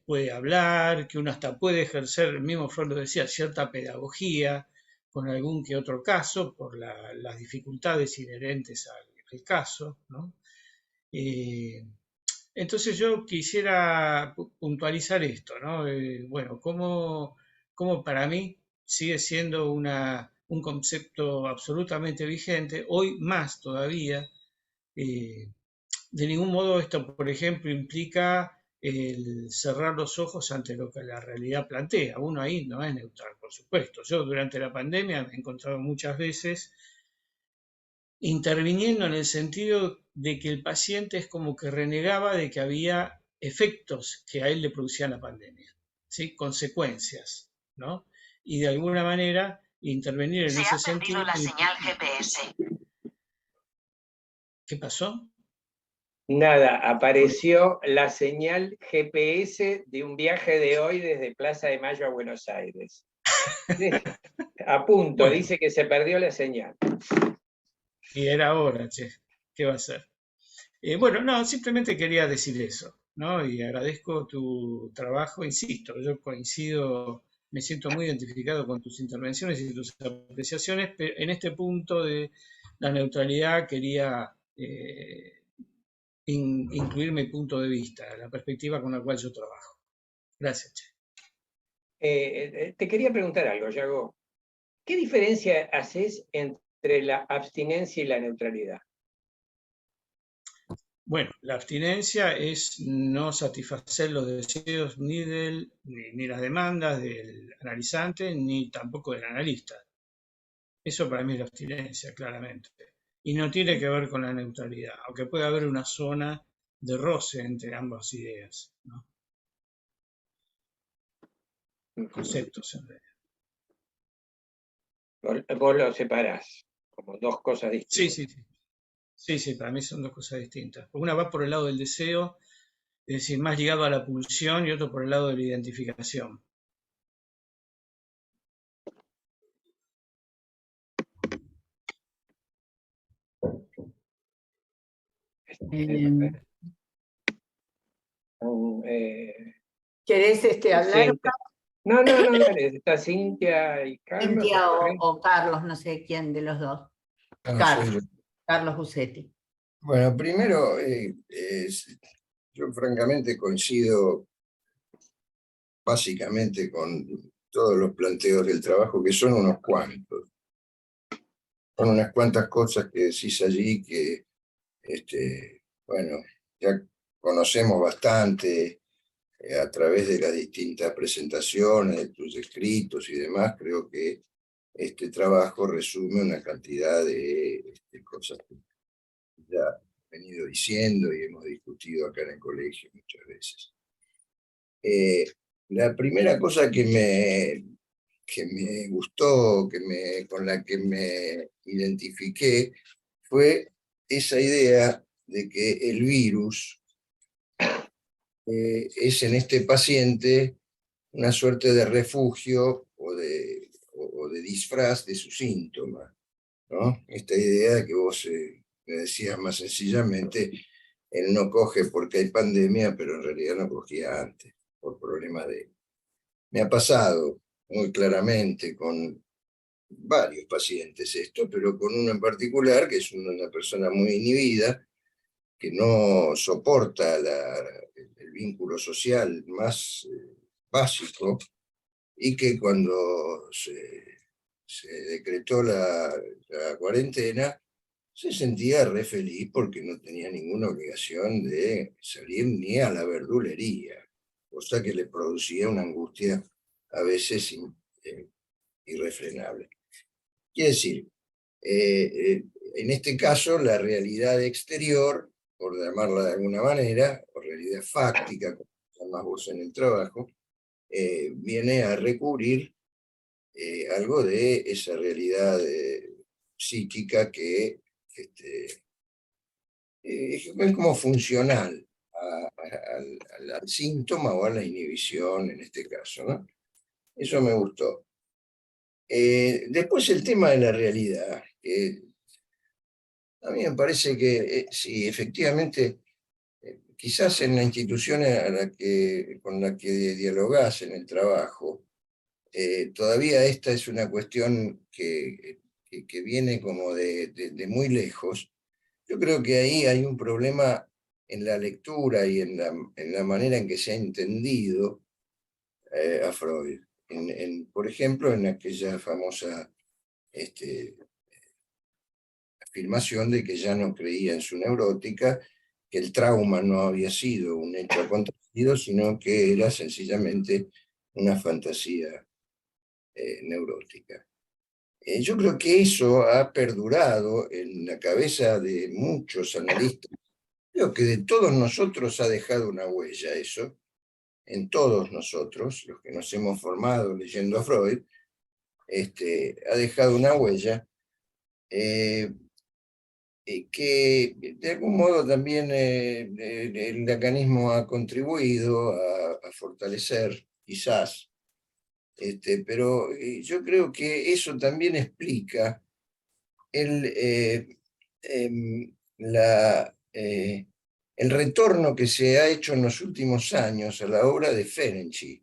puede hablar, que uno hasta puede ejercer, el mismo Freud lo decía, cierta pedagogía con algún que otro caso, por las dificultades inherentes al caso, ¿no? Entonces yo quisiera puntualizar esto, ¿no? Bueno, cómo para mí sigue siendo un concepto absolutamente vigente, hoy más todavía. De ningún modo esto, por ejemplo, implica el cerrar los ojos ante lo que la realidad plantea. Uno ahí no es neutral, por supuesto. Yo durante la pandemia me he encontrado muchas veces interviniendo en el sentido de que el paciente es como que renegaba de que había efectos que a él le producían la pandemia, ¿sí? Consecuencias, ¿no? Y de alguna manera intervenir en ese sentido. Se ha perdido la señal GPS. ¿Qué pasó? Nada, apareció la señal GPS de un viaje de hoy desde Plaza de Mayo a Buenos Aires. A punto, bueno. Dice que se perdió la señal. Y era hora, che, ¿qué va a ser? Bueno, no, simplemente quería decir eso, ¿no? Y agradezco tu trabajo, insisto, yo coincido, me siento muy identificado con tus intervenciones y tus apreciaciones, pero en este punto de la neutralidad quería incluir mi punto de vista, la perspectiva con la cual yo trabajo. Gracias, Che. Te quería preguntar algo, Yago. ¿Qué diferencia haces entre la abstinencia y la neutralidad? Bueno, la abstinencia es no satisfacer los deseos ni las demandas del analizante, ni tampoco del analista. Eso para mí es la abstinencia, claramente. Y no tiene que ver con la neutralidad, aunque puede haber una zona de roce entre ambas ideas, ¿no? Conceptos, en realidad. Vos lo separás como dos cosas distintas. Sí, para mí son dos cosas distintas. Una va por el lado del deseo, es decir, más ligado a la pulsión, y otro por el lado de la identificación. ¿Querés hablar? No, dale, está Cintia y Carlos. Cintia o Carlos, no sé quién de los dos. Carlos Busetti. Bueno, primero, yo francamente coincido básicamente con todos los planteos del trabajo, que son unos cuantos. Son unas cuantas cosas que decís allí que, bueno, ya conocemos bastante a través de las distintas presentaciones, de tus escritos y demás. Creo que este trabajo resume una cantidad de cosas que ya he venido diciendo y hemos discutido acá en el colegio muchas veces. La primera cosa que me gustó, con la que me identifiqué, fue esa idea de que el virus es en este paciente una suerte de refugio o de disfraz de su síntoma, ¿no? Esta idea de que vos me decía más sencillamente, él no coge porque hay pandemia, pero en realidad no cogía antes, por problemas de... Me ha pasado muy claramente con varios pacientes esto, pero con uno en particular, que es una persona muy inhibida, que no soporta el vínculo social más básico, y que cuando se decretó la cuarentena, se sentía re feliz porque no tenía ninguna obligación de salir ni a la verdulería, cosa que le producía una angustia a veces irrefrenable. Quiere decir, en este caso, la realidad exterior, por llamarla de alguna manera, o realidad fáctica, como llamás vos en el trabajo, viene a recubrir algo de esa realidad psíquica que es como funcional al síntoma o a la inhibición en este caso, ¿no? Eso me gustó. Después el tema de la realidad, que a mí me parece que sí, efectivamente, quizás en la institución con la que dialogás en el trabajo, todavía esta es una cuestión que viene como de muy lejos. Yo creo que ahí hay un problema en la lectura y en la manera en que se ha entendido a Freud. Por ejemplo, en aquella famosa afirmación de que ya no creía en su neurótica, que el trauma no había sido un hecho acontecido, sino que era sencillamente una fantasía neurótica. Yo creo que eso ha perdurado en la cabeza de muchos analistas. Creo que de todos nosotros ha dejado una huella eso, en todos nosotros, los que nos hemos formado leyendo a Freud, ha dejado una huella que de algún modo también el lacanismo ha contribuido a fortalecer, quizás, pero yo creo que eso también explica el, el retorno que se ha hecho en los últimos años a la obra de Ferenczi.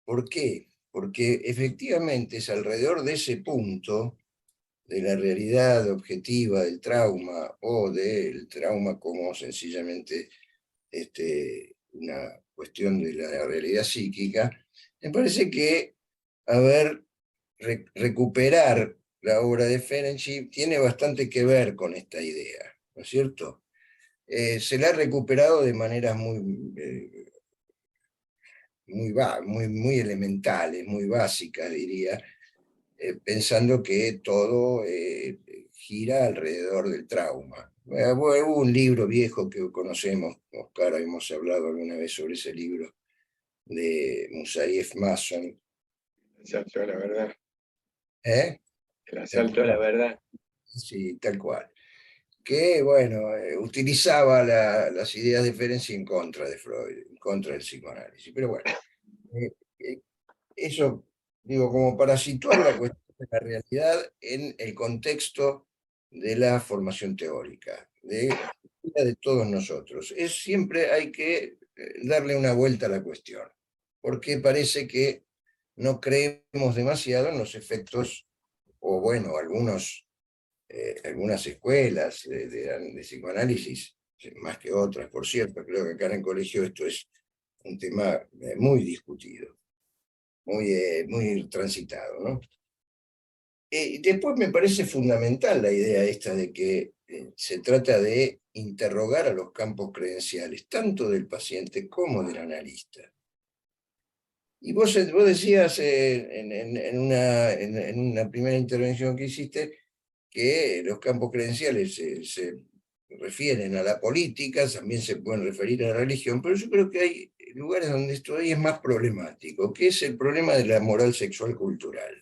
¿Por qué? Porque efectivamente es alrededor de ese punto de la realidad objetiva del trauma o del trauma como sencillamente una cuestión de la realidad psíquica, me parece que recuperar la obra de Ferenczi tiene bastante que ver con esta idea, ¿no es cierto? Se la ha recuperado de maneras muy elementales, muy básicas, diría, pensando que todo gira alrededor del trauma. Hubo un libro viejo que conocemos, Oscar, hemos hablado alguna vez sobre ese libro, de Moussaieff Masson. El asalto a la verdad. ¿Eh? El asalto a la verdad. Sí, tal cual. Que, bueno, utilizaba las ideas de Ferenczi en contra de Freud, en contra del psicoanálisis. Pero bueno, eso, digo, como para situar la cuestión de la realidad en el contexto de la formación teórica, de todos nosotros. Siempre hay que darle una vuelta a la cuestión, porque parece que no creemos demasiado en los efectos, o bueno, algunas escuelas de psicoanálisis, más que otras, por cierto, creo que acá en el colegio esto es un tema muy discutido, muy transitado, ¿no? Después me parece fundamental la idea esta de que se trata de interrogar a los campos credenciales, tanto del paciente como del analista. Y vos decías en una primera intervención que hiciste que los campos credenciales se refieren a la política, también se pueden referir a la religión, pero yo creo que hay lugares donde esto ahí es más problemático, que es el problema de la moral sexual cultural.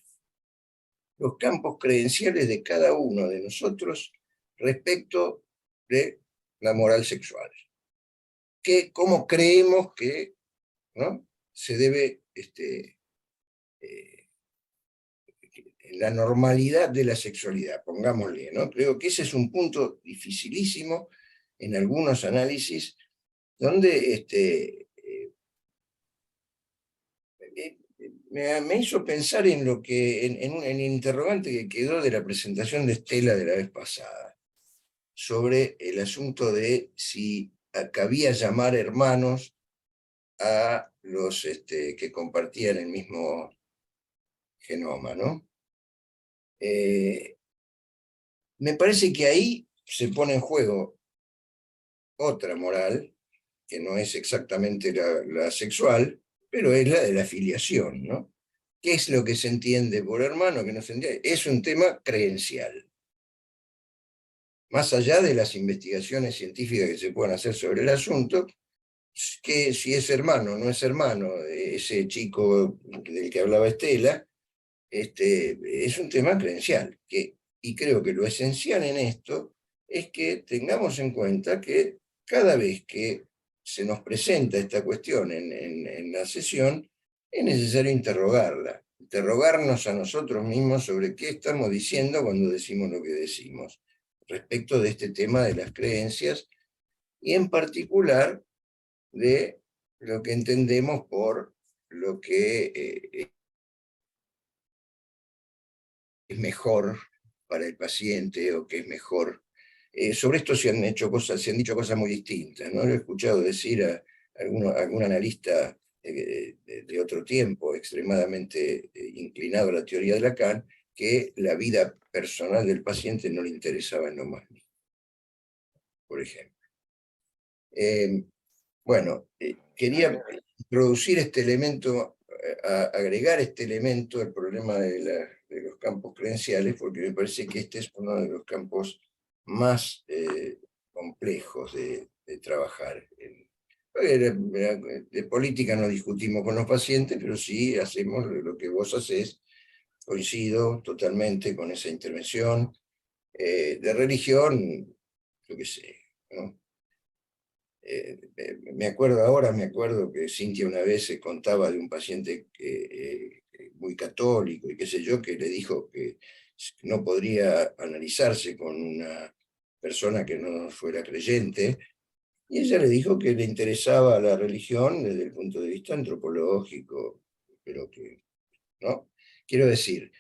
Los campos credenciales de cada uno de nosotros respecto de la moral sexual. ¿Cómo creemos que, ¿no?, se debe la normalidad de la sexualidad, pongámosle, ¿no? Creo que ese es un punto dificilísimo en algunos análisis, donde me hizo pensar en lo que, en el interrogante que quedó de la presentación de Estela de la vez pasada, sobre el asunto de si cabía llamar hermanos a los que compartían el mismo genoma, ¿no? Me parece que ahí se pone en juego otra moral, que no es exactamente la sexual, pero es la de la filiación, ¿no? ¿Qué es lo que se entiende por hermano, que no se entiende? Es un tema creencial. Más allá de las investigaciones científicas que se puedan hacer sobre el asunto, que si es hermano o no es hermano, ese chico del que hablaba Estela, es un tema creencial. Y creo que lo esencial en esto es que tengamos en cuenta que cada vez que se nos presenta esta cuestión en la sesión, es necesario interrogarnos a nosotros mismos sobre qué estamos diciendo cuando decimos lo que decimos, respecto de este tema de las creencias, y en particular de lo que entendemos por lo que es mejor para el paciente o que es mejor. Sobre esto se han dicho cosas muy distintas, ¿no? Lo he escuchado decir a algún analista de otro tiempo, extremadamente inclinado a la teoría de Lacan, que la vida personal del paciente no le interesaba en lo más mínimo, por ejemplo. Bueno, quería introducir este elemento, agregar este elemento al problema de los campos creenciales, porque me parece que este es uno de los campos más complejos de trabajar. De política no discutimos con los pacientes, pero sí hacemos lo que vos hacés. Coincido totalmente con esa intervención. De religión, yo qué sé, ¿no? Me acuerdo que Cintia una vez se contaba de un paciente muy católico y qué sé yo, que le dijo que no podría analizarse con una persona que no fuera creyente, y ella le dijo que le interesaba la religión desde el punto de vista antropológico, pero que, ¿no? Quiero decir,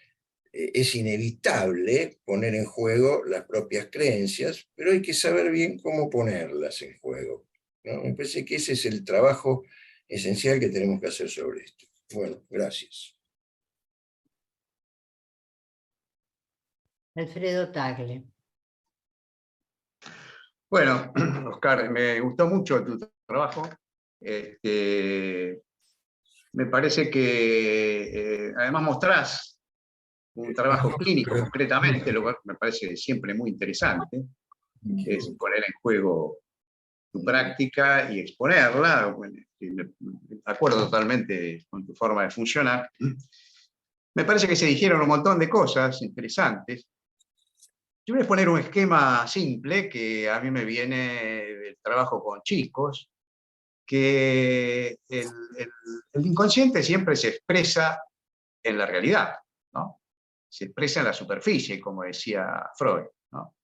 es inevitable poner en juego las propias creencias, pero hay que saber bien cómo ponerlas en juego, ¿no? Me parece que ese es el trabajo esencial que tenemos que hacer sobre esto. Bueno, gracias. Alfredo Tagle. Bueno, Oscar, me gustó mucho tu trabajo. Me parece que además mostrás un trabajo clínico concretamente, lo cual me parece siempre muy interesante, es poner en juego tu práctica y exponerla. De acuerdo totalmente con tu forma de funcionar. Me parece que se dijeron un montón de cosas interesantes. Yo voy a poner un esquema simple que a mí me viene del trabajo con chicos, que el inconsciente siempre se expresa en la realidad, ¿no? Se expresa en la superficie, como decía Freud, ¿no?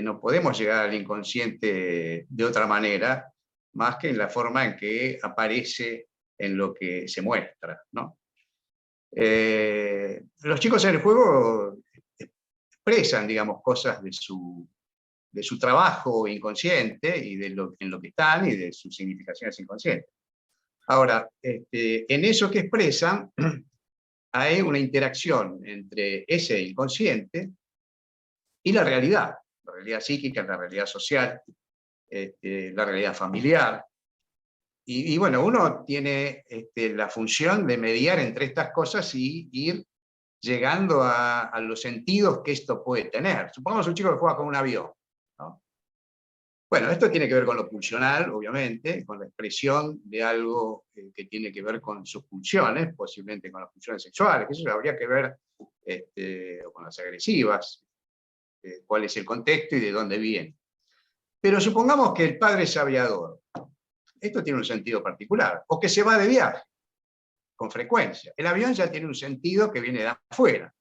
No podemos llegar al inconsciente de otra manera, más que en la forma en que aparece en lo que se muestra, ¿no? Los chicos en el juego expresan, digamos, cosas de su trabajo inconsciente y en lo que están y de sus significaciones inconscientes. Ahora, en eso que expresan hay una interacción entre ese inconsciente y la realidad psíquica, la realidad social, la realidad familiar. Y bueno, uno tiene la función de mediar entre estas cosas y ir llegando a los sentidos que esto puede tener. Supongamos un chico que juega con un avión, ¿no? Bueno, esto tiene que ver con lo pulsional, obviamente, con la expresión de algo que tiene que ver con sus pulsiones, posiblemente con las pulsiones sexuales, que eso habría que ver, o con las agresivas, cuál es el contexto y de dónde viene. Pero supongamos que el padre es aviador. Esto tiene un sentido particular. O que se va de viaje, con frecuencia. El avión ya tiene un sentido que viene de afuera.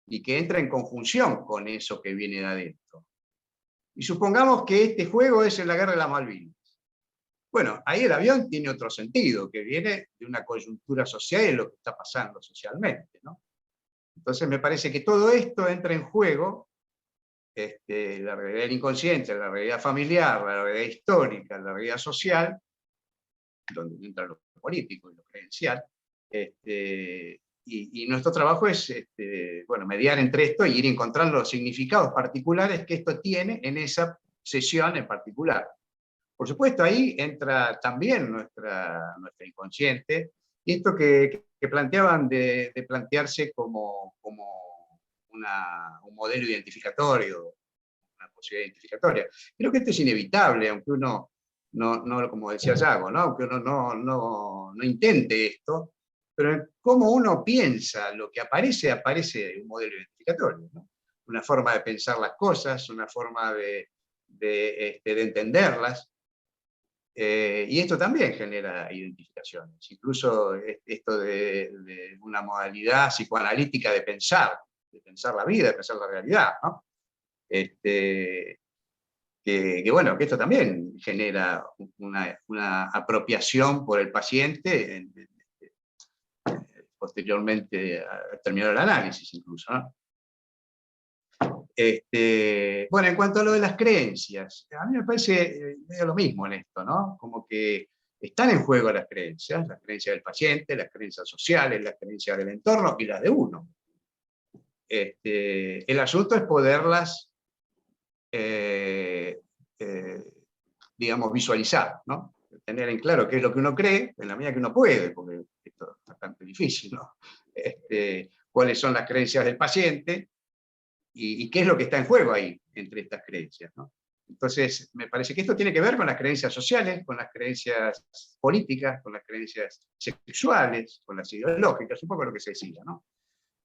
y que entra en conjunción con eso que viene de adentro. Y supongamos que este juego es en la Guerra de las Malvinas. Bueno, ahí el avión tiene otro sentido, que viene de una coyuntura social y lo que está pasando socialmente, ¿no? Entonces me parece que todo esto entra en juego, la realidad del inconsciente, la realidad familiar, la realidad histórica, la realidad social, donde entra lo político y lo creencial, y nuestro trabajo es bueno, mediar entre esto y ir encontrando los significados particulares que esto tiene en esa sesión en particular. Por supuesto, ahí entra también nuestra inconsciente, y esto que planteaban de plantearse como un modelo identificatorio, una posibilidad identificatoria. Creo que esto es inevitable, aunque uno no como decía Yago, ¿no? Aunque uno no intente esto, pero cómo uno piensa lo que aparece un modelo identificatorio, ¿no? Una forma de pensar las cosas, una forma de entenderlas. Y esto también genera identificaciones, incluso esto de una modalidad psicoanalítica de pensar la vida, de pensar la realidad, ¿no? Bueno, que esto también genera una apropiación por el paciente, posteriormente a terminar el análisis incluso, ¿no? Bueno, en cuanto a lo de las creencias, a mí me parece medio lo mismo en esto, ¿no? Como que están en juego las creencias del paciente, las creencias sociales, las creencias del entorno y las de uno. El asunto es poderlas, digamos, visualizar, ¿no? Tener en claro qué es lo que uno cree, en la medida que uno puede, porque esto es bastante difícil, ¿no? Cuáles son las creencias del paciente, y qué es lo que está en juego ahí, entre estas creencias, ¿no? Entonces, me parece que esto tiene que ver con las creencias sociales, con las creencias políticas, con las creencias sexuales, con las ideológicas, un poco lo que se decía, ¿no?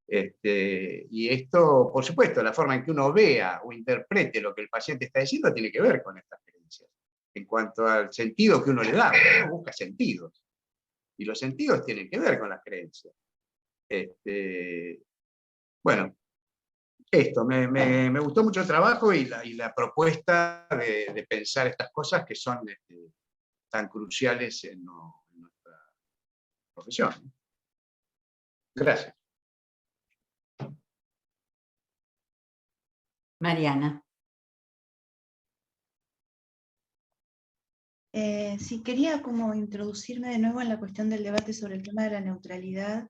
Y esto, por supuesto, la forma en que uno vea o interprete lo que el paciente está diciendo tiene que ver con estas creencias. En cuanto al sentido que uno le da, uno busca sentidos. Y los sentidos tienen que ver con las creencias. Bueno, esto, me gustó mucho el trabajo y la propuesta de pensar estas cosas que son tan cruciales en nuestra profesión. Gracias. Mariana. Sí, quería como introducirme de nuevo en la cuestión del debate sobre el tema de la neutralidad,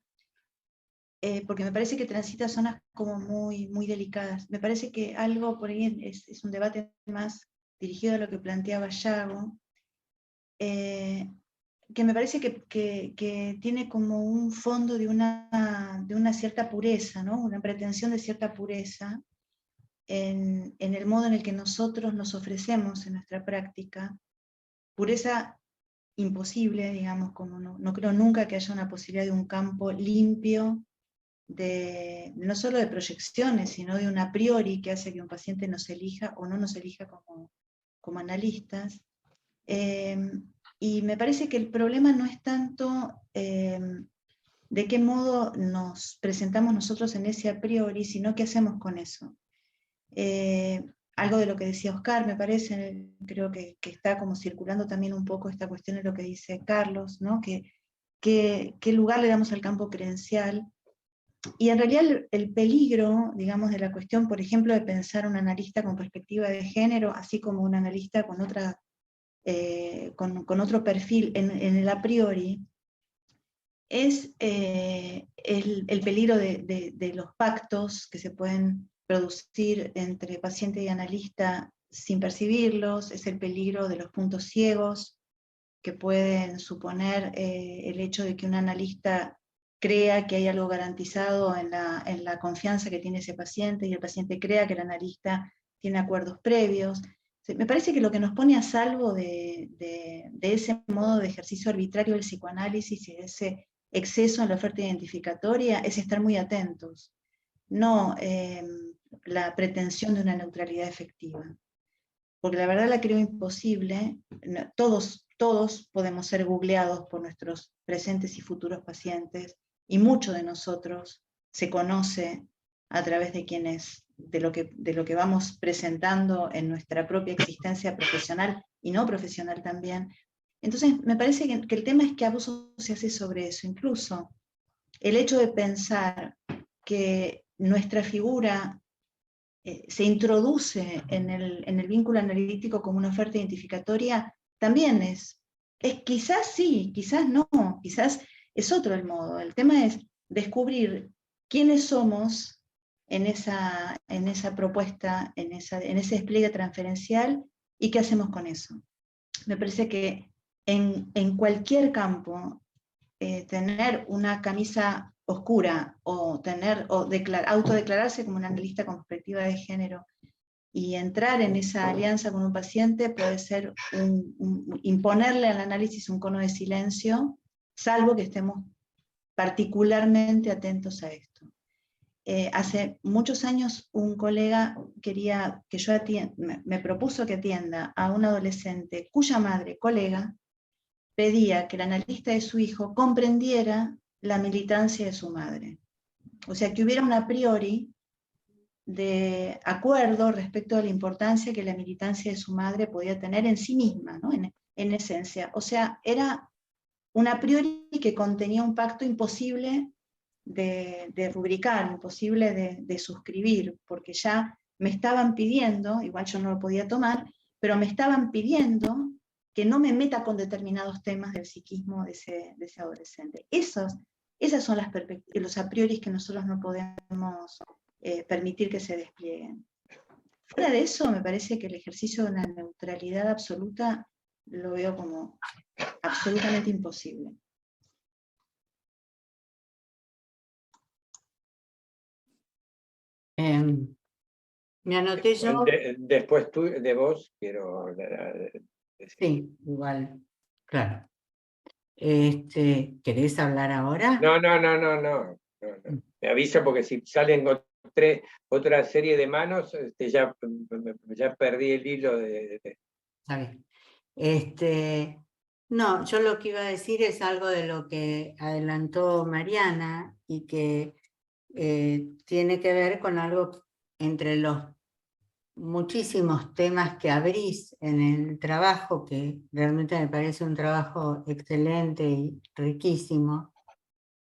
porque me parece que transita zonas como muy delicadas. Me parece que algo por ahí es un debate más dirigido a lo que planteaba Yago, que me parece que tiene como un fondo de una cierta pureza, ¿no? Una pretensión de cierta pureza en el modo en el que nosotros nos ofrecemos en nuestra práctica. Pureza imposible, digamos, como no creo nunca que haya una posibilidad de un campo limpio, no solo de proyecciones, sino de un a priori que hace que un paciente nos elija o no nos elija como analistas. Y me parece que el problema no es tanto de qué modo nos presentamos nosotros en ese a priori, sino qué hacemos con eso. Algo de lo que decía Oscar, me parece, creo que está como circulando también un poco esta cuestión de lo que dice Carlos, ¿no? ¿Qué lugar le damos al campo creencial? Y en realidad el peligro, digamos, de la cuestión, por ejemplo, de pensar un analista con perspectiva de género, así como un analista con otro perfil en el a priori, es el peligro de los pactos que se pueden producir entre paciente y analista sin percibirlos, es el peligro de los puntos ciegos que pueden suponer el hecho de que un analista crea que hay algo garantizado en la confianza que tiene ese paciente, y el paciente crea que el analista tiene acuerdos previos. Me parece que lo que nos pone a salvo de ese modo de ejercicio arbitrario del psicoanálisis y de ese exceso en la oferta identificatoria es estar muy atentos, no la pretensión de una neutralidad efectiva. Porque la verdad la creo imposible. Todos podemos ser googleados por nuestros presentes y futuros pacientes, y mucho de nosotros se conoce a través de de lo que vamos presentando en nuestra propia existencia profesional y no profesional también. Entonces, me parece que el tema es que abuso se hace sobre eso. Incluso el hecho de pensar que nuestra figura se introduce en el vínculo analítico como una oferta identificatoria, también es quizás sí, quizás no, quizás es otro el modo. El tema es descubrir quiénes somos en esa propuesta, en ese despliegue transferencial, y qué hacemos con eso. Me parece que en cualquier campo, tener una camisa oscura o autodeclararse como un analista con perspectiva de género y entrar en esa alianza con un paciente puede ser imponerle al análisis un cono de silencio, salvo que estemos particularmente atentos a esto. Hace muchos años un colega quería que yo me propuso que atienda a un adolescente cuya madre, colega, pedía que el analista de su hijo comprendiera la militancia de su madre. O sea, que hubiera un a priori de acuerdo respecto a la importancia que la militancia de su madre podía tener en sí misma, ¿no? en esencia. O sea, era un a priori que contenía un pacto imposible de rubricar, imposible de suscribir, porque ya me estaban pidiendo, igual yo no lo podía tomar, pero me estaban pidiendo que no me meta con determinados temas del psiquismo de ese adolescente. Esas son los a priori que nosotros no podemos permitir que se desplieguen. Fuera de eso, me parece que el ejercicio de una neutralidad absoluta lo veo como absolutamente imposible. Me anoté yo. Después de vos, quiero decir. Sí, igual, claro. ¿Querés hablar ahora? No. Me avisa porque si salen otra serie de manos, ya perdí el hilo de... Está bien. No, yo lo que iba a decir es algo de lo que adelantó Mariana y que tiene que ver con algo entre los muchísimos temas que abrís en el trabajo, que realmente me parece un trabajo excelente y riquísimo,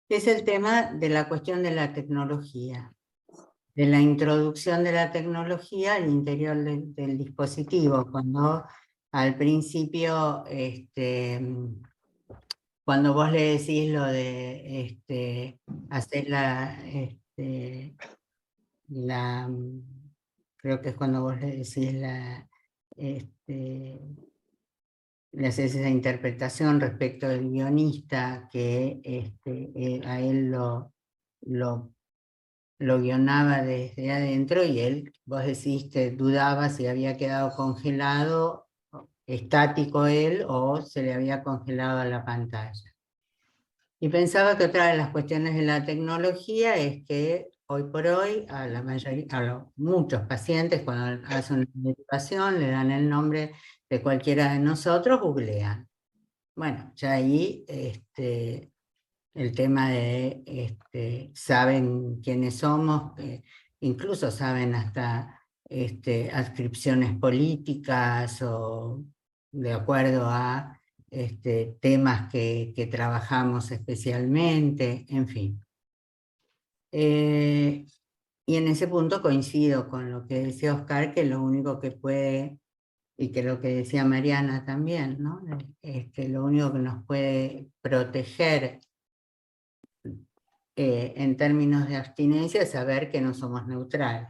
que es el tema de la cuestión de la tecnología, de la introducción de la tecnología al interior del dispositivo, cuando al principio, cuando vos le decís lo de hacer creo que es cuando vos le decís le haces esa interpretación respecto del guionista, que a él lo guionaba desde adentro, y él, vos decís que dudaba si había quedado congelado, estático él, o se le había congelado a la pantalla. Y pensaba que otra de las cuestiones de la tecnología es que hoy por hoy a muchos pacientes, cuando hacen una derivación, le dan el nombre de cualquiera de nosotros, googlean. Bueno, ya ahí el tema de saben quiénes somos, incluso saben hasta adscripciones políticas o de acuerdo a temas que trabajamos especialmente, en fin. Y en ese punto coincido con lo que decía Oscar, que lo único que puede, y que lo que decía Mariana también, ¿no? Lo único que nos puede proteger en términos de abstinencia es saber que no somos neutrales.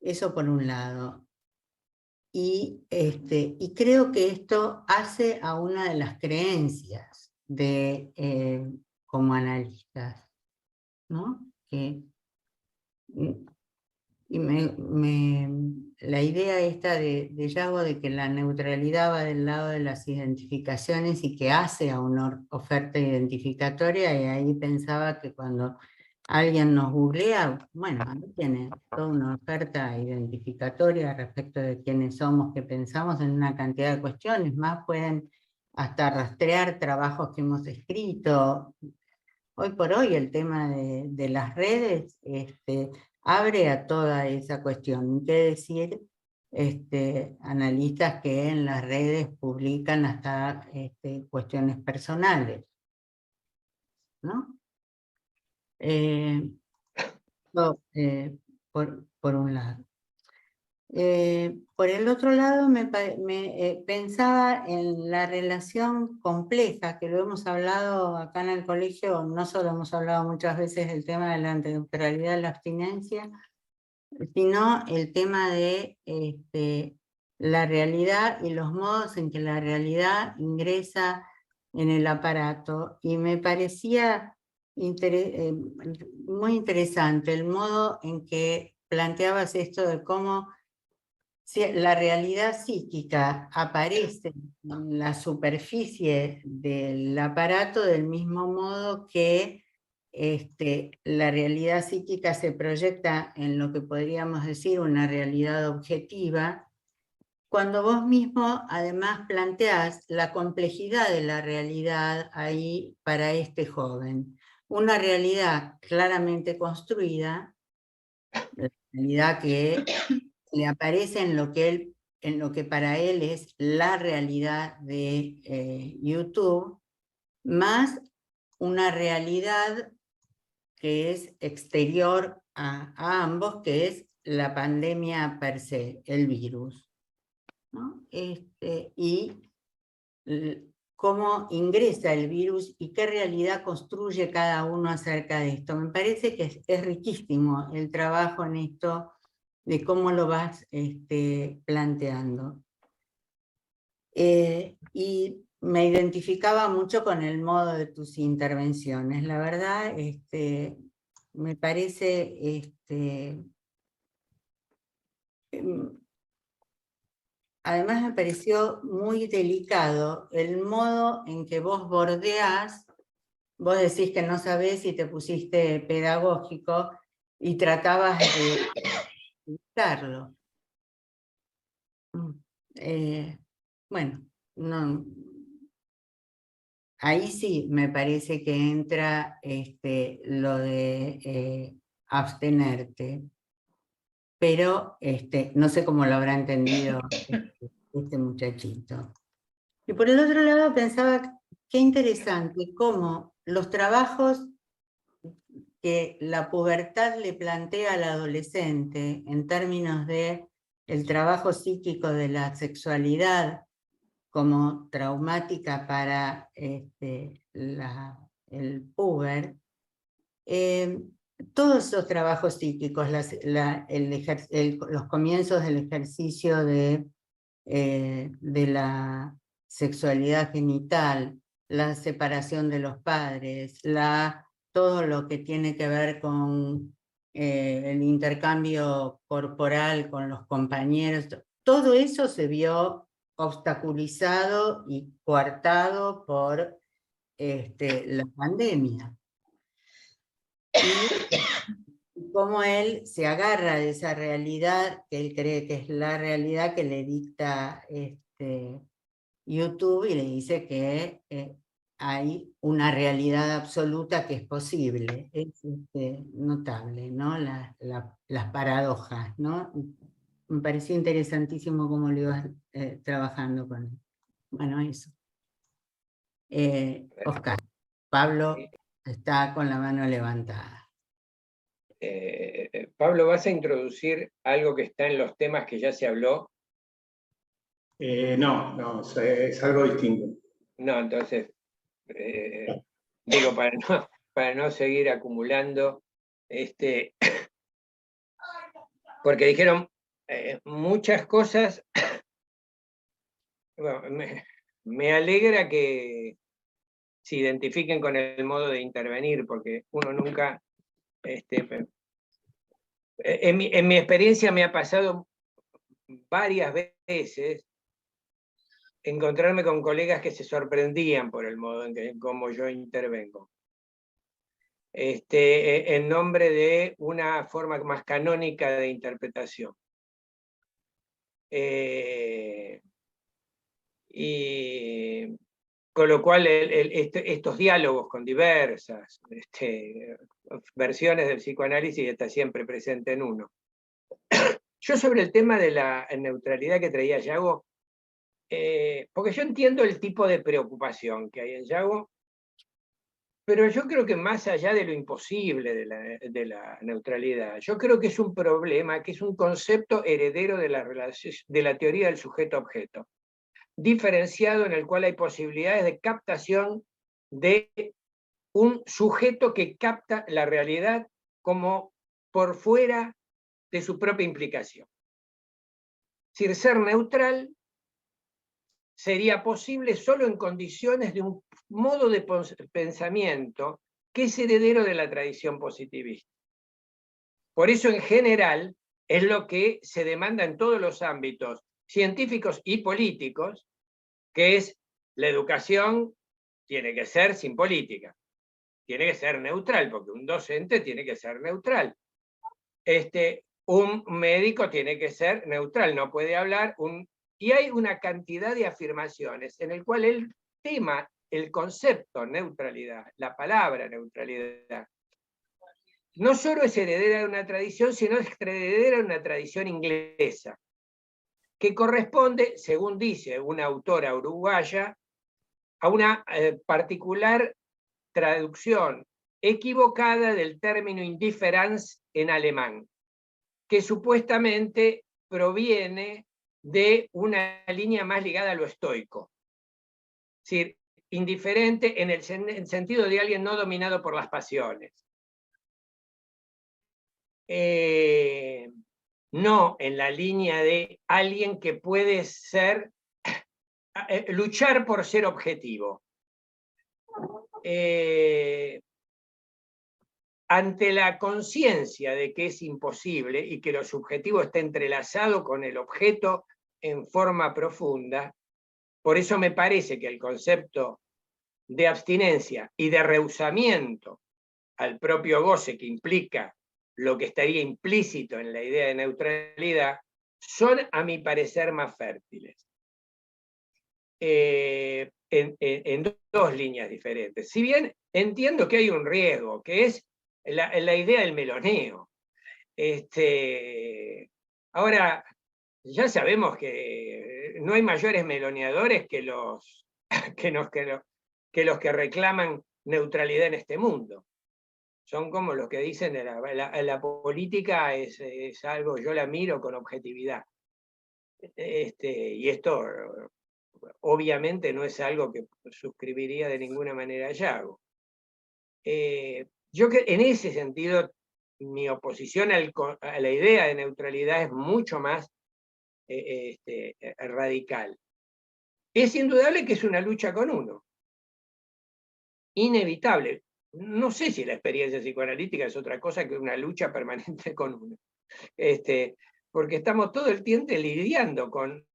Eso por un lado. Y creo que esto hace a una de las creencias como analistas, ¿no? La idea esta de Yago de que la neutralidad va del lado de las identificaciones y que hace a una oferta identificatoria, y ahí pensaba que cuando alguien nos googlea, bueno, tiene toda una oferta identificatoria respecto de quiénes somos, qué pensamos en una cantidad de cuestiones, más pueden hasta rastrear trabajos que hemos escrito, hoy por hoy el tema de las redes abre a toda esa cuestión. ¿Qué decir? Analistas que en las redes publican hasta cuestiones personales, ¿no? Por un lado. Por el otro lado, pensaba en la relación compleja, que lo hemos hablado acá en el colegio, no solo hemos hablado muchas veces del tema de la antitemporalidad y la abstinencia, sino el tema de la realidad y los modos en que la realidad ingresa en el aparato. Y me parecía muy interesante el modo en que planteabas esto de cómo la realidad psíquica aparece en la superficie del aparato del mismo modo que la realidad psíquica se proyecta en lo que podríamos decir una realidad objetiva, cuando vos mismo además planteás la complejidad de la realidad ahí para este joven. Una realidad claramente construida, la realidad que le aparece en lo que para él es la realidad de YouTube, más una realidad que es exterior a ambos, que es la pandemia per se, el virus, ¿no? Y cómo ingresa el virus y qué realidad construye cada uno acerca de esto. Me parece que es riquísimo el trabajo en esto, de cómo lo vas planteando. Y me identificaba mucho con el modo de tus intervenciones. La verdad, me parece, además me pareció muy delicado el modo en que vos bordeás. Vos decís que no sabés si te pusiste pedagógico y tratabas de evitarlo. Bueno, no, ahí sí me parece que entra lo de abstenerte, pero no sé cómo lo habrá entendido este muchachito. Y por el otro lado pensaba, qué interesante cómo los trabajos que la pubertad le plantea al adolescente en términos de el trabajo psíquico de la sexualidad como traumática para el puber, todos esos trabajos psíquicos, los comienzos del ejercicio de la sexualidad genital, la separación de los padres, todo lo que tiene que ver con el intercambio corporal con los compañeros, todo eso se vio obstaculizado y coartado por la pandemia. Y cómo él se agarra de esa realidad que él cree que es la realidad que le dicta YouTube, y le dice que hay una realidad absoluta que es posible. Es notable, ¿no? Las paradojas, ¿no? Me pareció interesantísimo cómo lo ibas trabajando con él. Bueno, eso. Oscar, Pablo está con la mano levantada. Pablo, ¿vas a introducir algo que está en los temas que ya se habló? No, es algo distinto. No, entonces, digo, para no seguir acumulando, porque dijeron muchas cosas. Bueno, me alegra que se identifiquen con el modo de intervenir, porque uno nunca, en mi experiencia me ha pasado varias veces encontrarme con colegas que se sorprendían por el modo en cómo yo intervengo. En nombre de una forma más canónica de interpretación. Y Con lo cual estos diálogos con diversas versiones del psicoanálisis está siempre presente en uno. Yo sobre el tema de la neutralidad que traía Yago, porque yo entiendo el tipo de preocupación que hay en Yago, pero yo creo que más allá de lo imposible de la neutralidad, yo creo que es un problema, que es un concepto heredero de la teoría del sujeto-objeto, diferenciado en el cual hay posibilidades de captación de un sujeto que capta la realidad como por fuera de su propia implicación. Es decir, ser neutral sería posible solo en condiciones de un modo de pensamiento que es heredero de la tradición positivista. Por eso, en general, es lo que se demanda en todos los ámbitos científicos y políticos, que es la educación tiene que ser sin política, tiene que ser neutral, porque un docente tiene que ser neutral. Un médico tiene que ser neutral, no puede hablar. Y hay una cantidad de afirmaciones en el cual el tema, el concepto neutralidad, la palabra neutralidad, no solo es heredera de una tradición, sino es heredera de una tradición inglesa, que corresponde, según dice una autora uruguaya, a una particular traducción equivocada del término indifference en alemán, que supuestamente proviene de una línea más ligada a lo estoico. Es decir, indiferente en el sentido de alguien no dominado por las pasiones. No en la línea de alguien que puede ser, luchar por ser objetivo. Ante la conciencia de que es imposible y que lo subjetivo está entrelazado con el objeto en forma profunda, por eso me parece que el concepto de abstinencia y de rehusamiento al propio goce que implica lo que estaría implícito en la idea de neutralidad, son, a mi parecer, más fértiles. En dos líneas diferentes. Si bien entiendo que hay un riesgo, que es la idea del meloneo. Ahora, ya sabemos que no hay mayores meloneadores que los que reclaman neutralidad en este mundo. Son como los que dicen la política es algo, yo la miro con objetividad. Y esto obviamente no es algo que suscribiría de ninguna manera a Yago. Yo que en ese sentido, mi oposición a la idea de neutralidad es mucho más radical. Es indudable que es una lucha con uno. Inevitable. No sé si la experiencia psicoanalítica es otra cosa que una lucha permanente con uno. Porque estamos todo el tiempo lidiando con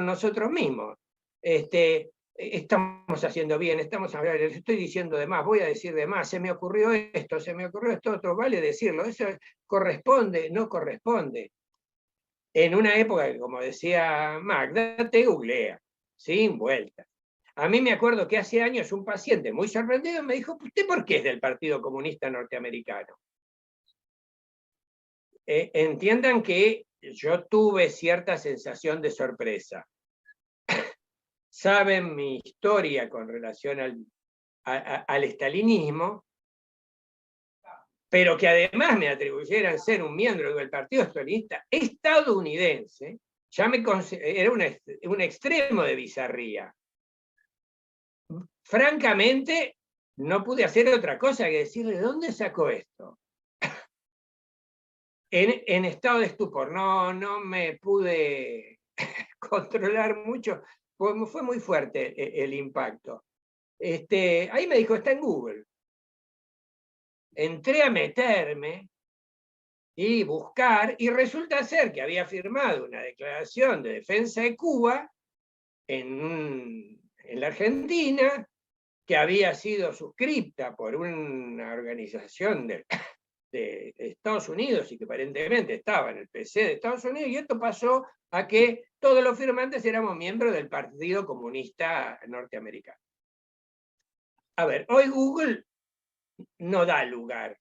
nosotros mismos. Estamos haciendo bien, estoy diciendo de más, voy a decir de más, se me ocurrió esto otro, vale decirlo, eso corresponde, no corresponde. En una época que, como decía Magda, te googlea, sin vuelta. A mí me acuerdo que hace años un paciente muy sorprendido me dijo, ¿usted por qué es del Partido Comunista Norteamericano? Entiendan que yo tuve cierta sensación de sorpresa. Saben mi historia con relación al estalinismo, pero que además me atribuyeran ser un miembro del Partido Estalinista estadounidense, ya era un extremo de bizarría. Francamente, no pude hacer otra cosa que decirle, ¿de dónde sacó esto? En estado de estupor, no me pude controlar mucho, fue muy fuerte el impacto. Ahí me dijo, está en Google. Entré a meterme y buscar, y resulta ser que había firmado una declaración de defensa de Cuba en la Argentina, que había sido suscripta por una organización de Estados Unidos y que aparentemente estaba en el PC de Estados Unidos, y esto pasó a que todos los firmantes éramos miembros del Partido Comunista Norteamericano. A ver, hoy Google no da lugar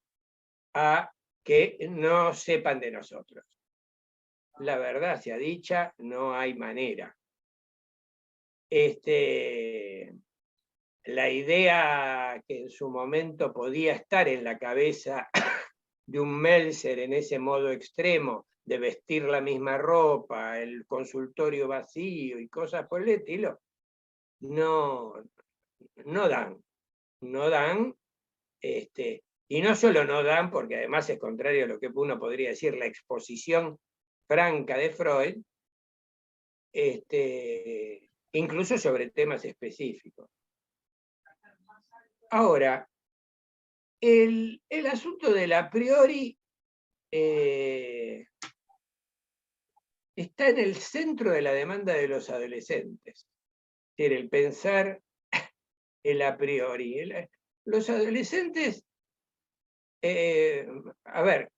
a que no sepan de nosotros. La verdad sea dicha, no hay manera. La idea que en su momento podía estar en la cabeza de un Meltzer en ese modo extremo, de vestir la misma ropa, el consultorio vacío y cosas por el estilo, no dan. Y no solo no dan, porque además es contrario a lo que uno podría decir la exposición franca de Freud, incluso sobre temas específicos. Ahora, el asunto del a priori está en el centro de la demanda de los adolescentes. Es decir, el pensar el a priori. Los adolescentes, a ver,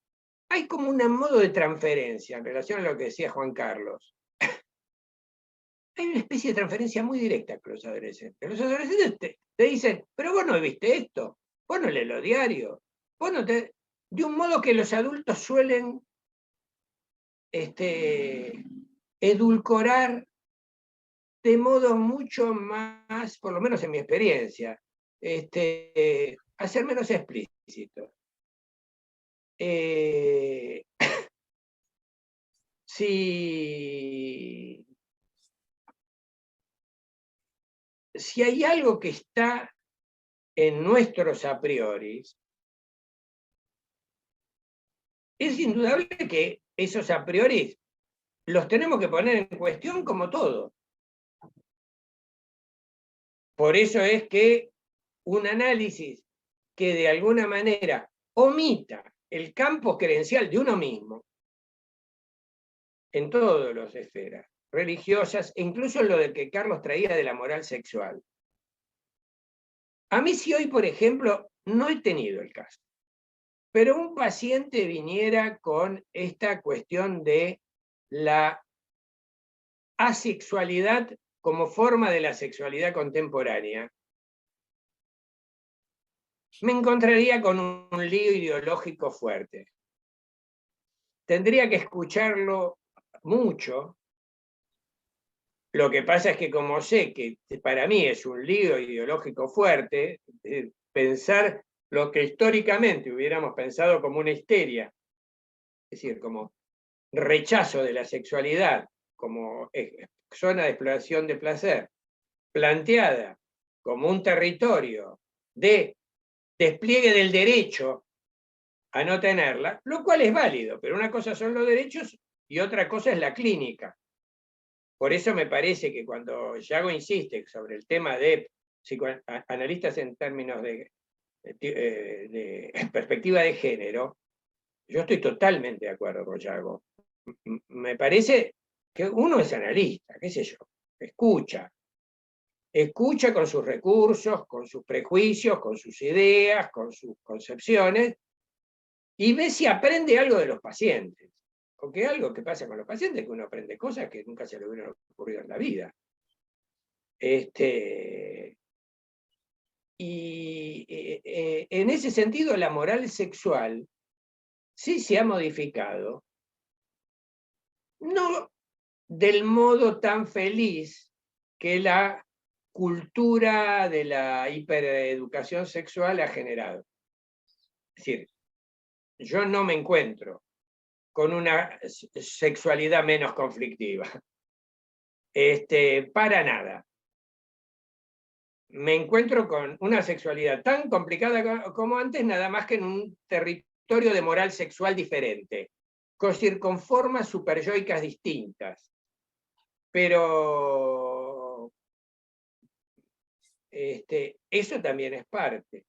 hay como un modo de transferencia en relación a lo que decía Juan Carlos. Hay una especie de transferencia muy directa con los adolescentes. Los adolescentes te dicen, pero vos no viste esto, vos no lees los diarios, vos no te... De un modo que los adultos suelen edulcorar de modo mucho más, por lo menos en mi experiencia, hacer menos explícito. Si hay algo que está en nuestros a priori, es indudable que esos a priori los tenemos que poner en cuestión como todo. Por eso es que un análisis que de alguna manera omita el campo creencial de uno mismo, en todas las esferas, religiosas, e incluso en lo del que Carlos traía de la moral sexual. A mí si hoy, por ejemplo, no he tenido el caso, pero un paciente viniera con esta cuestión de la asexualidad como forma de la sexualidad contemporánea, me encontraría con un lío ideológico fuerte. Tendría que escucharlo mucho. Lo que pasa es que como sé que para mí es un lío ideológico fuerte, pensar lo que históricamente hubiéramos pensado como una histeria, es decir, como rechazo de la sexualidad, como zona de exploración de placer, planteada como un territorio de despliegue del derecho a no tenerla, lo cual es válido, pero una cosa son los derechos y otra cosa es la clínica. Por eso me parece que cuando Yago insiste sobre el tema de psicoanalistas en términos de perspectiva de género, yo estoy totalmente de acuerdo con Yago. Me parece que uno es analista, qué sé yo, escucha con sus recursos, con sus prejuicios, con sus ideas, con sus concepciones, y ve si aprende algo de los pacientes. Porque algo que pasa con los pacientes es que uno aprende cosas que nunca se le hubieran ocurrido en la vida. Y en ese sentido la moral sexual sí se ha modificado, no del modo tan feliz que la cultura de la hipereducación sexual ha generado. Es decir, yo no me encuentro con una sexualidad menos conflictiva. Para nada. Me encuentro con una sexualidad tan complicada como antes, nada más que en un territorio de moral sexual diferente, con formas superyoicas distintas. Pero eso también es parte.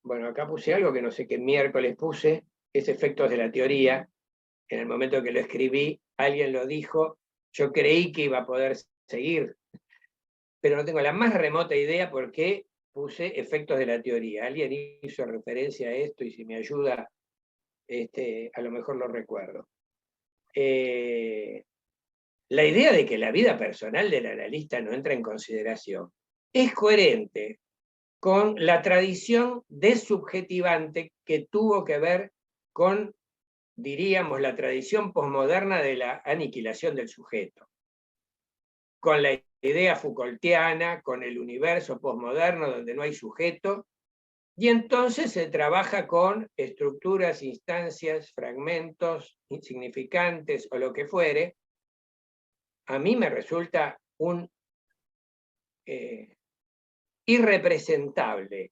Bueno, acá puse algo que no sé qué miércoles puse, es efectos de la teoría. En el momento que lo escribí, alguien lo dijo, yo creí que iba a poder seguir, pero no tengo la más remota idea por qué puse efectos de la teoría. Alguien hizo referencia a esto y si me ayuda, a lo mejor lo recuerdo. La idea de que la vida personal del analista no entra en consideración es coherente con la tradición desubjetivante que tuvo que ver con, diríamos, la tradición posmoderna de la aniquilación del sujeto, con la idea Foucaultiana, con el universo posmoderno donde no hay sujeto, y entonces se trabaja con estructuras, instancias, fragmentos, insignificantes o lo que fuere. A mí me resulta un irrepresentable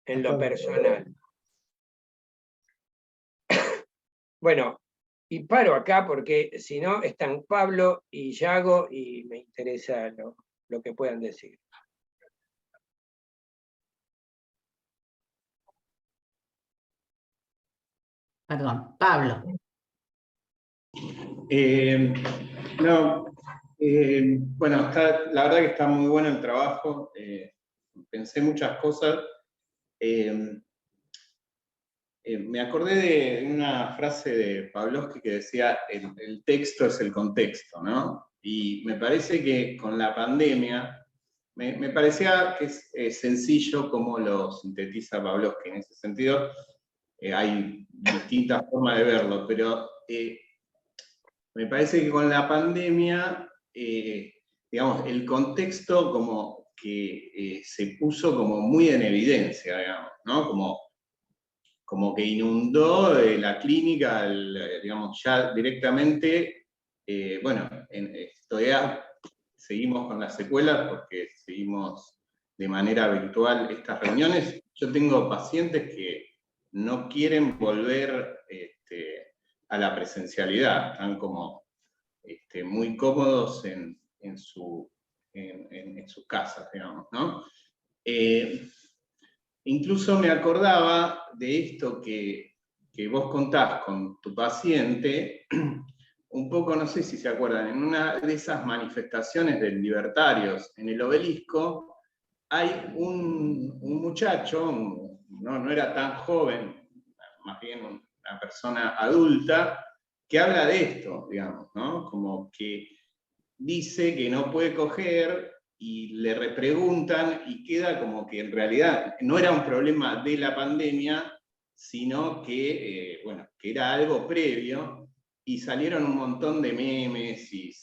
en lo personal. Bueno, y paro acá porque si no están Pablo y Yago y me interesa lo que puedan decir. Perdón, Pablo. Bueno, la verdad que está muy bueno el trabajo. Pensé muchas cosas. Me acordé de una frase de Pavlovsky que decía, el texto es el contexto, ¿no? Y me parece que con la pandemia, me parecía que es sencillo cómo lo sintetiza Pavlovsky en ese sentido. Hay distintas formas de verlo, pero me parece que con la pandemia, digamos, el contexto como que se puso como muy en evidencia, digamos, ¿no? Como que inundó la clínica, digamos, ya directamente, bueno, todavía seguimos con las secuelas porque seguimos de manera virtual estas reuniones. Yo tengo pacientes que no quieren volver a la presencialidad, están como muy cómodos en sus casas, digamos, ¿no? Incluso me acordaba de esto que vos contás con tu paciente, un poco, no sé si se acuerdan, en una de esas manifestaciones de libertarios en el Obelisco, hay un muchacho, no era tan joven, más bien una persona adulta, que habla de esto, digamos, ¿no? Como que dice que no puede coger y le repreguntan y queda como que en realidad no era un problema de la pandemia, sino que, bueno, que era algo previo, y salieron un montón de memes y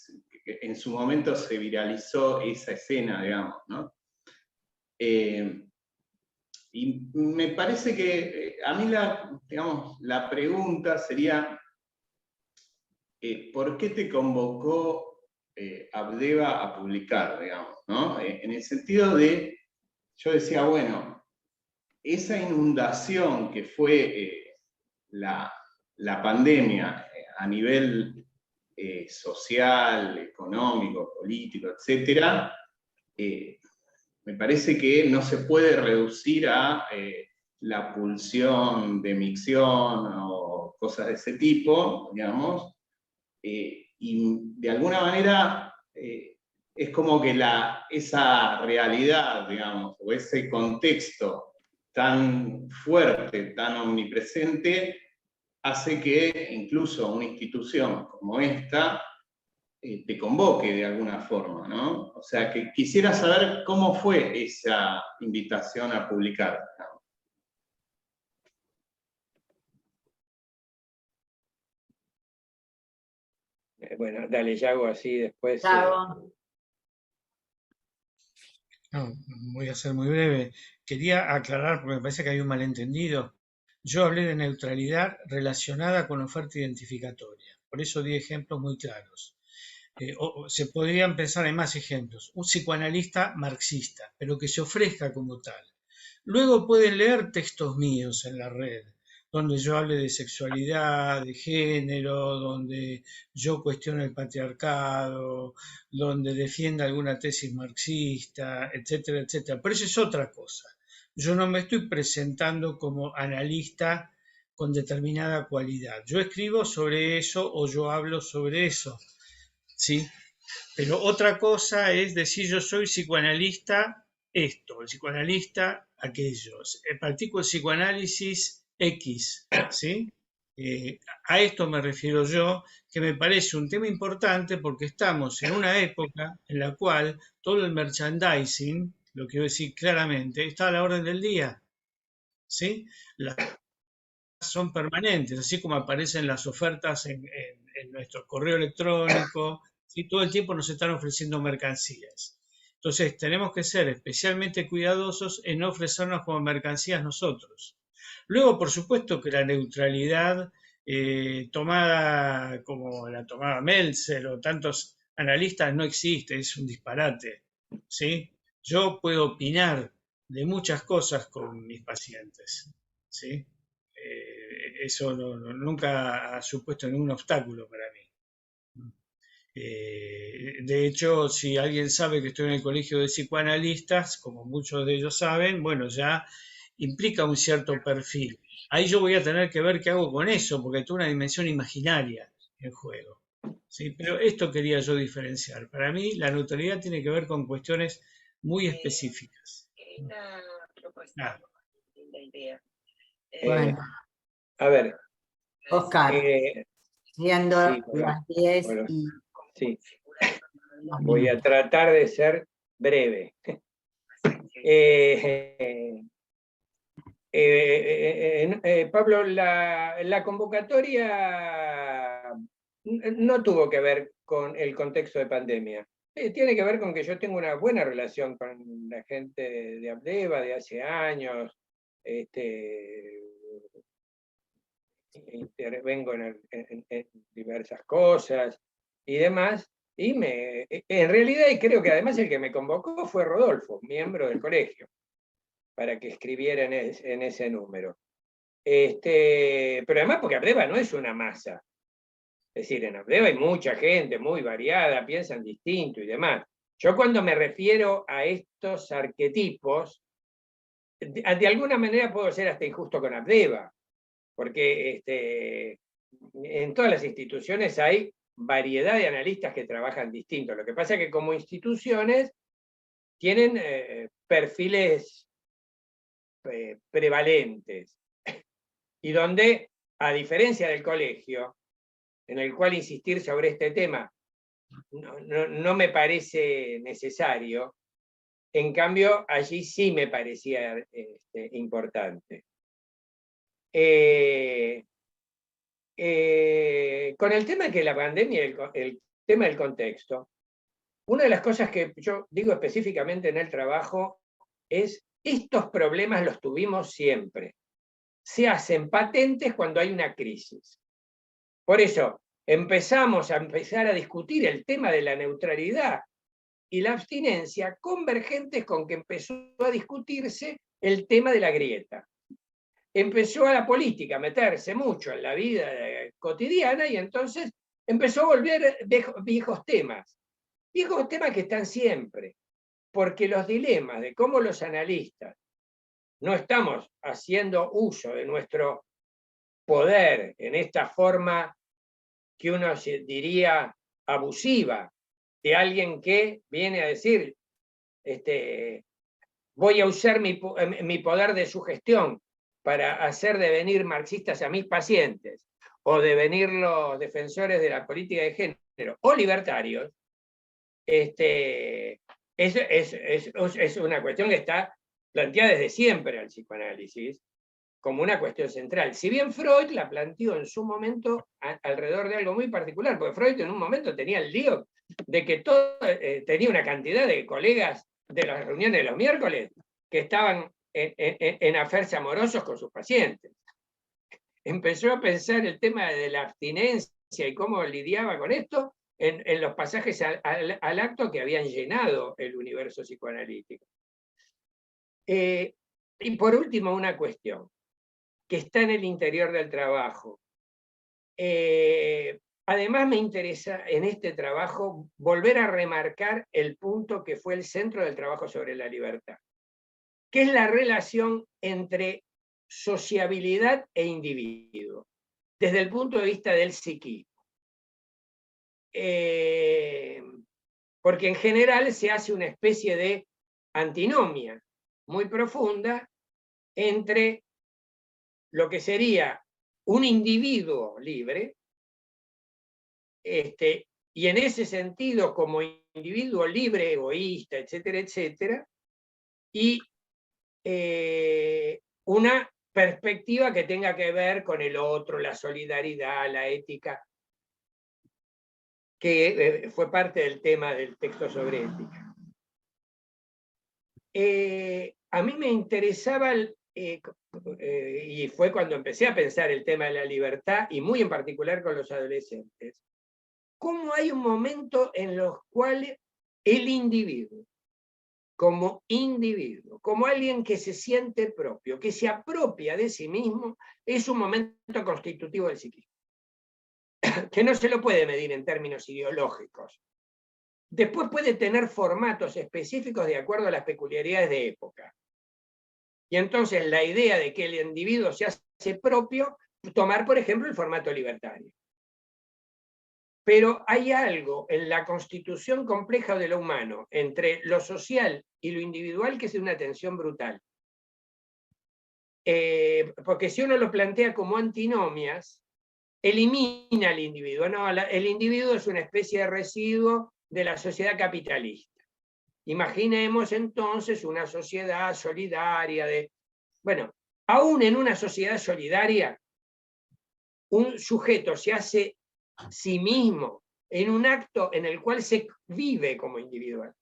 en su momento se viralizó esa escena, digamos, ¿no? Y me parece que a mí la pregunta sería, ¿por qué te convocó Abdeva a publicar, digamos, ¿no? En el sentido de, yo decía, bueno, esa inundación que fue la pandemia a nivel social, económico, político, etcétera, me parece que no se puede reducir a la pulsión de micción o cosas de ese tipo, digamos, y de alguna manera es como que esa realidad, digamos, o ese contexto tan fuerte, tan omnipresente, hace que incluso una institución como esta te convoque de alguna forma, ¿no? O sea, que quisiera saber cómo fue esa invitación a publicar. Bueno, dale, Yago, así después. Yago. No, voy a ser muy breve. Quería aclarar, porque me parece que hay un malentendido. Yo hablé de neutralidad relacionada con oferta identificatoria. Por eso di ejemplos muy claros. Se podrían pensar en más ejemplos. Un psicoanalista marxista, pero que se ofrezca como tal. Luego pueden leer textos míos en la red, donde yo hable de sexualidad, de género, donde yo cuestiono el patriarcado, donde defienda alguna tesis marxista, etcétera, etcétera. Pero eso es otra cosa. Yo no me estoy presentando como analista con determinada cualidad. Yo escribo sobre eso o yo hablo sobre eso, ¿sí? Pero otra cosa es decir yo soy psicoanalista esto, el psicoanalista aquello, practico el psicoanálisis X, ¿sí? A esto me refiero yo, que me parece un tema importante porque estamos en una época en la cual todo el merchandising, lo quiero decir claramente, está a la orden del día, ¿sí? Son permanentes, así como aparecen las ofertas en nuestro correo electrónico, ¿sí? Todo el tiempo nos están ofreciendo mercancías. Entonces tenemos que ser especialmente cuidadosos en no ofrecernos como mercancías nosotros. Luego, por supuesto que la neutralidad tomada como la tomaba Meltzer o tantos analistas no existe, es un disparate, ¿sí? Yo puedo opinar de muchas cosas con mis pacientes, ¿sí? Eso nunca ha supuesto ningún obstáculo para mí. De hecho, si alguien sabe que estoy en el colegio de psicoanalistas, como muchos de ellos saben, bueno, ya implica un cierto perfil. Ahí yo voy a tener que ver qué hago con eso, porque hay toda una dimensión imaginaria en juego. ¿Sí? Pero esto quería yo diferenciar. Para mí, la neutralidad tiene que ver con cuestiones muy específicas. Nada. Bueno, A ver. Oscar, siendo Sí, las 10 bueno, y sí. unos Voy a minutos. tratar de ser breve. Pablo, la convocatoria no tuvo que ver con el contexto de pandemia. Tiene que ver con que yo tengo una buena relación con la gente de Abdeva de hace años. Intervengo en diversas cosas y demás. Y en realidad, y creo que además el que me convocó fue Rodolfo, miembro del colegio, para que escribiera en ese número. Pero además porque Abdeva no es una masa. Es decir, en Abdeva hay mucha gente muy variada, piensan distinto y demás. Yo cuando me refiero a estos arquetipos, de alguna manera puedo ser hasta injusto con Abdeva, porque en todas las instituciones hay variedad de analistas que trabajan distinto. Lo que pasa es que como instituciones tienen perfiles prevalentes, y donde, a diferencia del colegio, en el cual insistir sobre este tema no me parece necesario, en cambio allí sí me parecía importante. Con el tema de la pandemia, el tema del contexto, una de las cosas que yo digo específicamente en el trabajo es: estos problemas los tuvimos siempre. Se hacen patentes cuando hay una crisis. Por eso, empezar a discutir el tema de la neutralidad y la abstinencia convergentes con que empezó a discutirse el tema de la grieta. Empezó a la política a meterse mucho en la vida cotidiana y entonces empezó a volver viejos temas que están siempre, porque los dilemas de cómo los analistas no estamos haciendo uso de nuestro poder en esta forma que uno diría abusiva, de alguien que viene a decir, voy a usar mi poder de sugestión para hacer devenir marxistas a mis pacientes, o devenir los defensores de la política de género, o libertarios, es una cuestión que está planteada desde siempre al psicoanálisis como una cuestión central. Si bien Freud la planteó en su momento alrededor de algo muy particular, porque Freud en un momento tenía el lío de que tenía una cantidad de colegas de las reuniones de los miércoles que estaban en aferes amorosos con sus pacientes. Empezó a pensar el tema de la abstinencia y cómo lidiaba con esto en los pasajes al acto que habían llenado el universo psicoanalítico. Y por último, una cuestión que está en el interior del trabajo. Además me interesa en este trabajo volver a remarcar el punto que fue el centro del trabajo sobre la libertad, que es la relación entre sociabilidad e individuo, desde el punto de vista del psiquismo. Porque en general se hace una especie de antinomia muy profunda entre lo que sería un individuo libre, y en ese sentido como individuo libre, egoísta, etcétera, etcétera, y una perspectiva que tenga que ver con el otro, la solidaridad, la ética, que fue parte del tema del texto sobre ética. A mí me interesaba, y fue cuando empecé a pensar el tema de la libertad, y muy en particular con los adolescentes, cómo hay un momento en los cuales el individuo, como alguien que se siente propio, que se apropia de sí mismo, es un momento constitutivo del psiquismo, que no se lo puede medir en términos ideológicos. Después puede tener formatos específicos de acuerdo a las peculiaridades de época. Y entonces la idea de que el individuo se hace propio, tomar por ejemplo el formato libertario. Pero hay algo en la constitución compleja de lo humano, entre lo social y lo individual, que es de una tensión brutal. Porque si uno lo plantea como antinomias, elimina al individuo. No, el individuo es una especie de residuo de la sociedad capitalista. Imaginemos entonces una sociedad solidaria. Bueno, aún en una sociedad solidaria, un sujeto se hace sí mismo en un acto en el cual se vive como individual.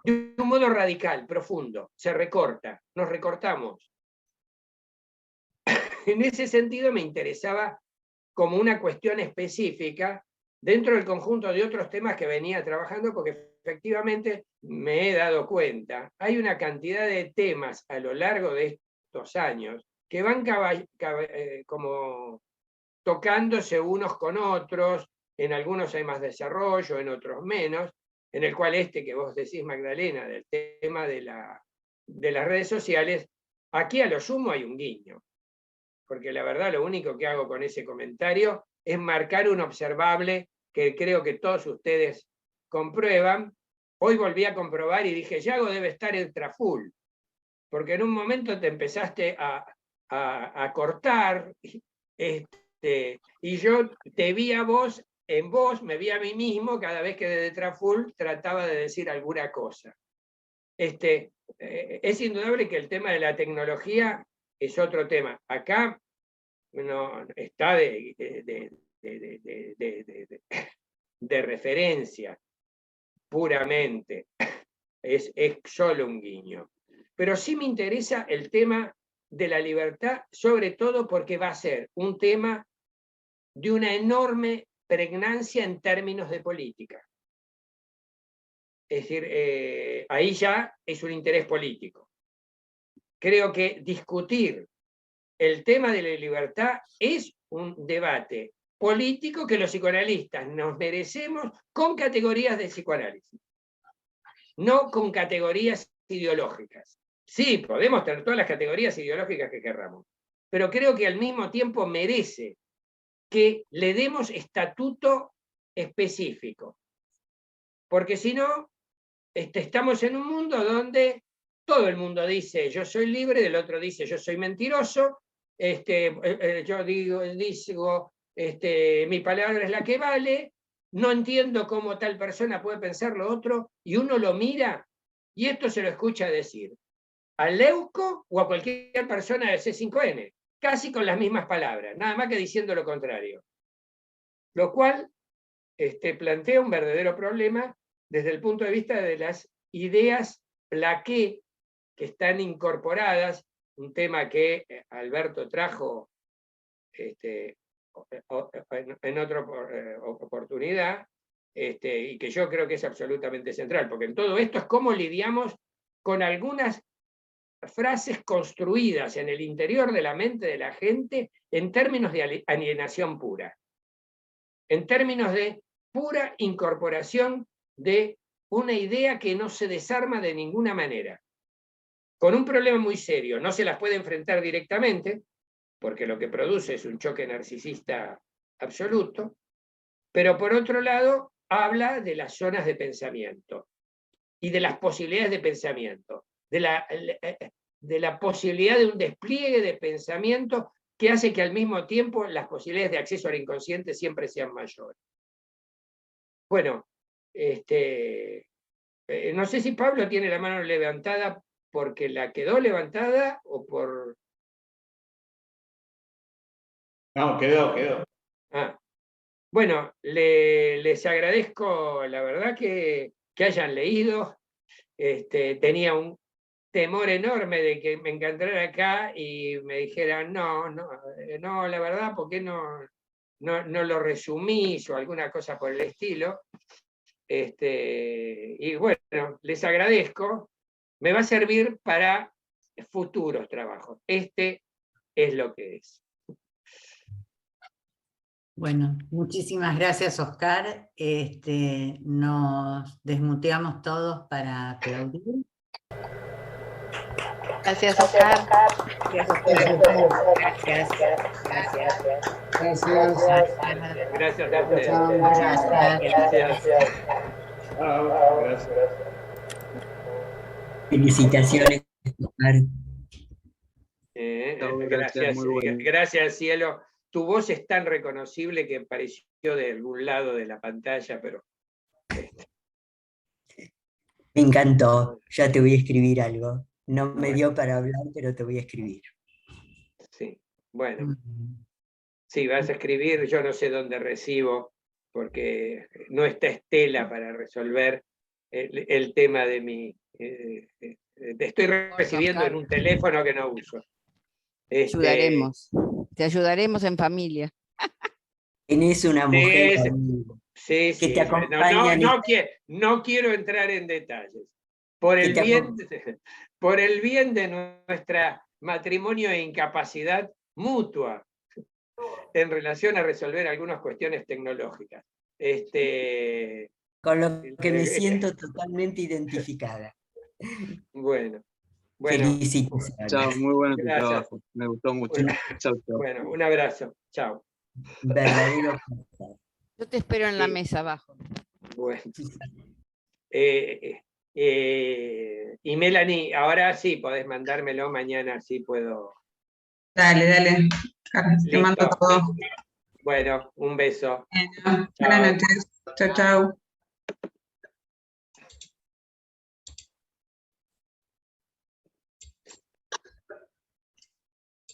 De un modo radical, profundo, se recorta, nos recortamos. En ese sentido me interesaba como una cuestión específica dentro del conjunto de otros temas que venía trabajando, porque efectivamente me he dado cuenta, hay una cantidad de temas a lo largo de estos años que van como tocándose unos con otros, en algunos hay más desarrollo, en otros menos, en el cual que vos decís, Magdalena, del tema de las redes sociales, aquí a lo sumo hay un guiño, porque la verdad lo único que hago con ese comentario es marcar un observable que creo que todos ustedes comprueban. Hoy volví a comprobar y dije, Yago debe estar ultra full, porque en un momento te empezaste a cortar, y yo te vi a vos, en vos me vi a mí mismo cada vez que desde Traful trataba de decir alguna cosa. Es indudable que el tema de la tecnología es otro tema. Acá no, está de referencia, puramente. Es solo un guiño. Pero sí me interesa el tema de la libertad, sobre todo porque va a ser un tema de una enorme pregnancia en términos de política. Es decir, ahí ya es un interés político. Creo que discutir el tema de la libertad es un debate político que los psicoanalistas nos merecemos con categorías de psicoanálisis, no con categorías ideológicas. Sí, podemos tener todas las categorías ideológicas que querramos, pero creo que al mismo tiempo merece que le demos estatuto específico. Porque si no, estamos en un mundo donde todo el mundo dice yo soy libre, del otro dice yo soy mentiroso, yo digo mi palabra es la que vale, no entiendo cómo tal persona puede pensar lo otro, y uno lo mira, y esto se lo escucha decir a Leuco o a cualquier persona del C5N, casi con las mismas palabras, nada más que diciendo lo contrario. Lo cual plantea un verdadero problema desde el punto de vista de las ideas plaqué que están incorporadas, un tema que Alberto trajo en otra oportunidad, y que yo creo que es absolutamente central, porque en todo esto es cómo lidiamos con algunas frases construidas en el interior de la mente de la gente en términos de alienación pura, en términos de pura incorporación de una idea que no se desarma de ninguna manera, con un problema muy serio. No se las puede enfrentar directamente, porque lo que produce es un choque narcisista absoluto, pero por otro lado habla de las zonas de pensamiento. y de las posibilidades de pensamiento, de la posibilidad de un despliegue de pensamiento que hace que al mismo tiempo las posibilidades de acceso al inconsciente siempre sean mayores. Bueno, no sé si Pablo tiene la mano levantada porque la quedó levantada o por... No, quedó. Ah. Bueno, les agradezco, la verdad, que hayan leído. Tenía un temor enorme de que me encontrara acá y me dijeran, no, la verdad, ¿por qué no lo resumís o alguna cosa por el estilo? Y bueno, les agradezco. Me va a servir para futuros trabajos. Este es lo que es. Bueno, muchísimas gracias, Oscar. Nos desmuteamos todos para aplaudir. Gracias, Oscar. Gracias. Gracias a ustedes. Gracias. Gracias. Felicitaciones, Oscar. Gracias, cielo. Tu voz es tan reconocible que pareció de algún lado de la pantalla, pero... Me encantó. Ya te voy a escribir algo. No me dio para hablar, pero te voy a escribir. Sí, bueno. Sí, vas a escribir, yo no sé dónde recibo, porque no está Estela para resolver el tema de mi... estoy recibiendo en un teléfono que no uso. Ayudaremos. Te ayudaremos en familia. Tenés una mujer sí, que te acompaña. No quiero entrar en detalles. Por el bien de nuestra matrimonio e incapacidad mutua en relación a resolver algunas cuestiones tecnológicas. Con lo que me siento totalmente identificada. Bueno. Felicitaciones. Chao, muy bueno tu Gracias. trabajo. Me gustó mucho. Chao. Bueno, un abrazo. Chao. Verdadero. Yo te espero en la mesa abajo. Bueno. Y Melanie, ahora sí, podés mandármelo mañana, sí puedo. Dale. Te mando todo. Bueno, un beso. Buenas noches. Chao.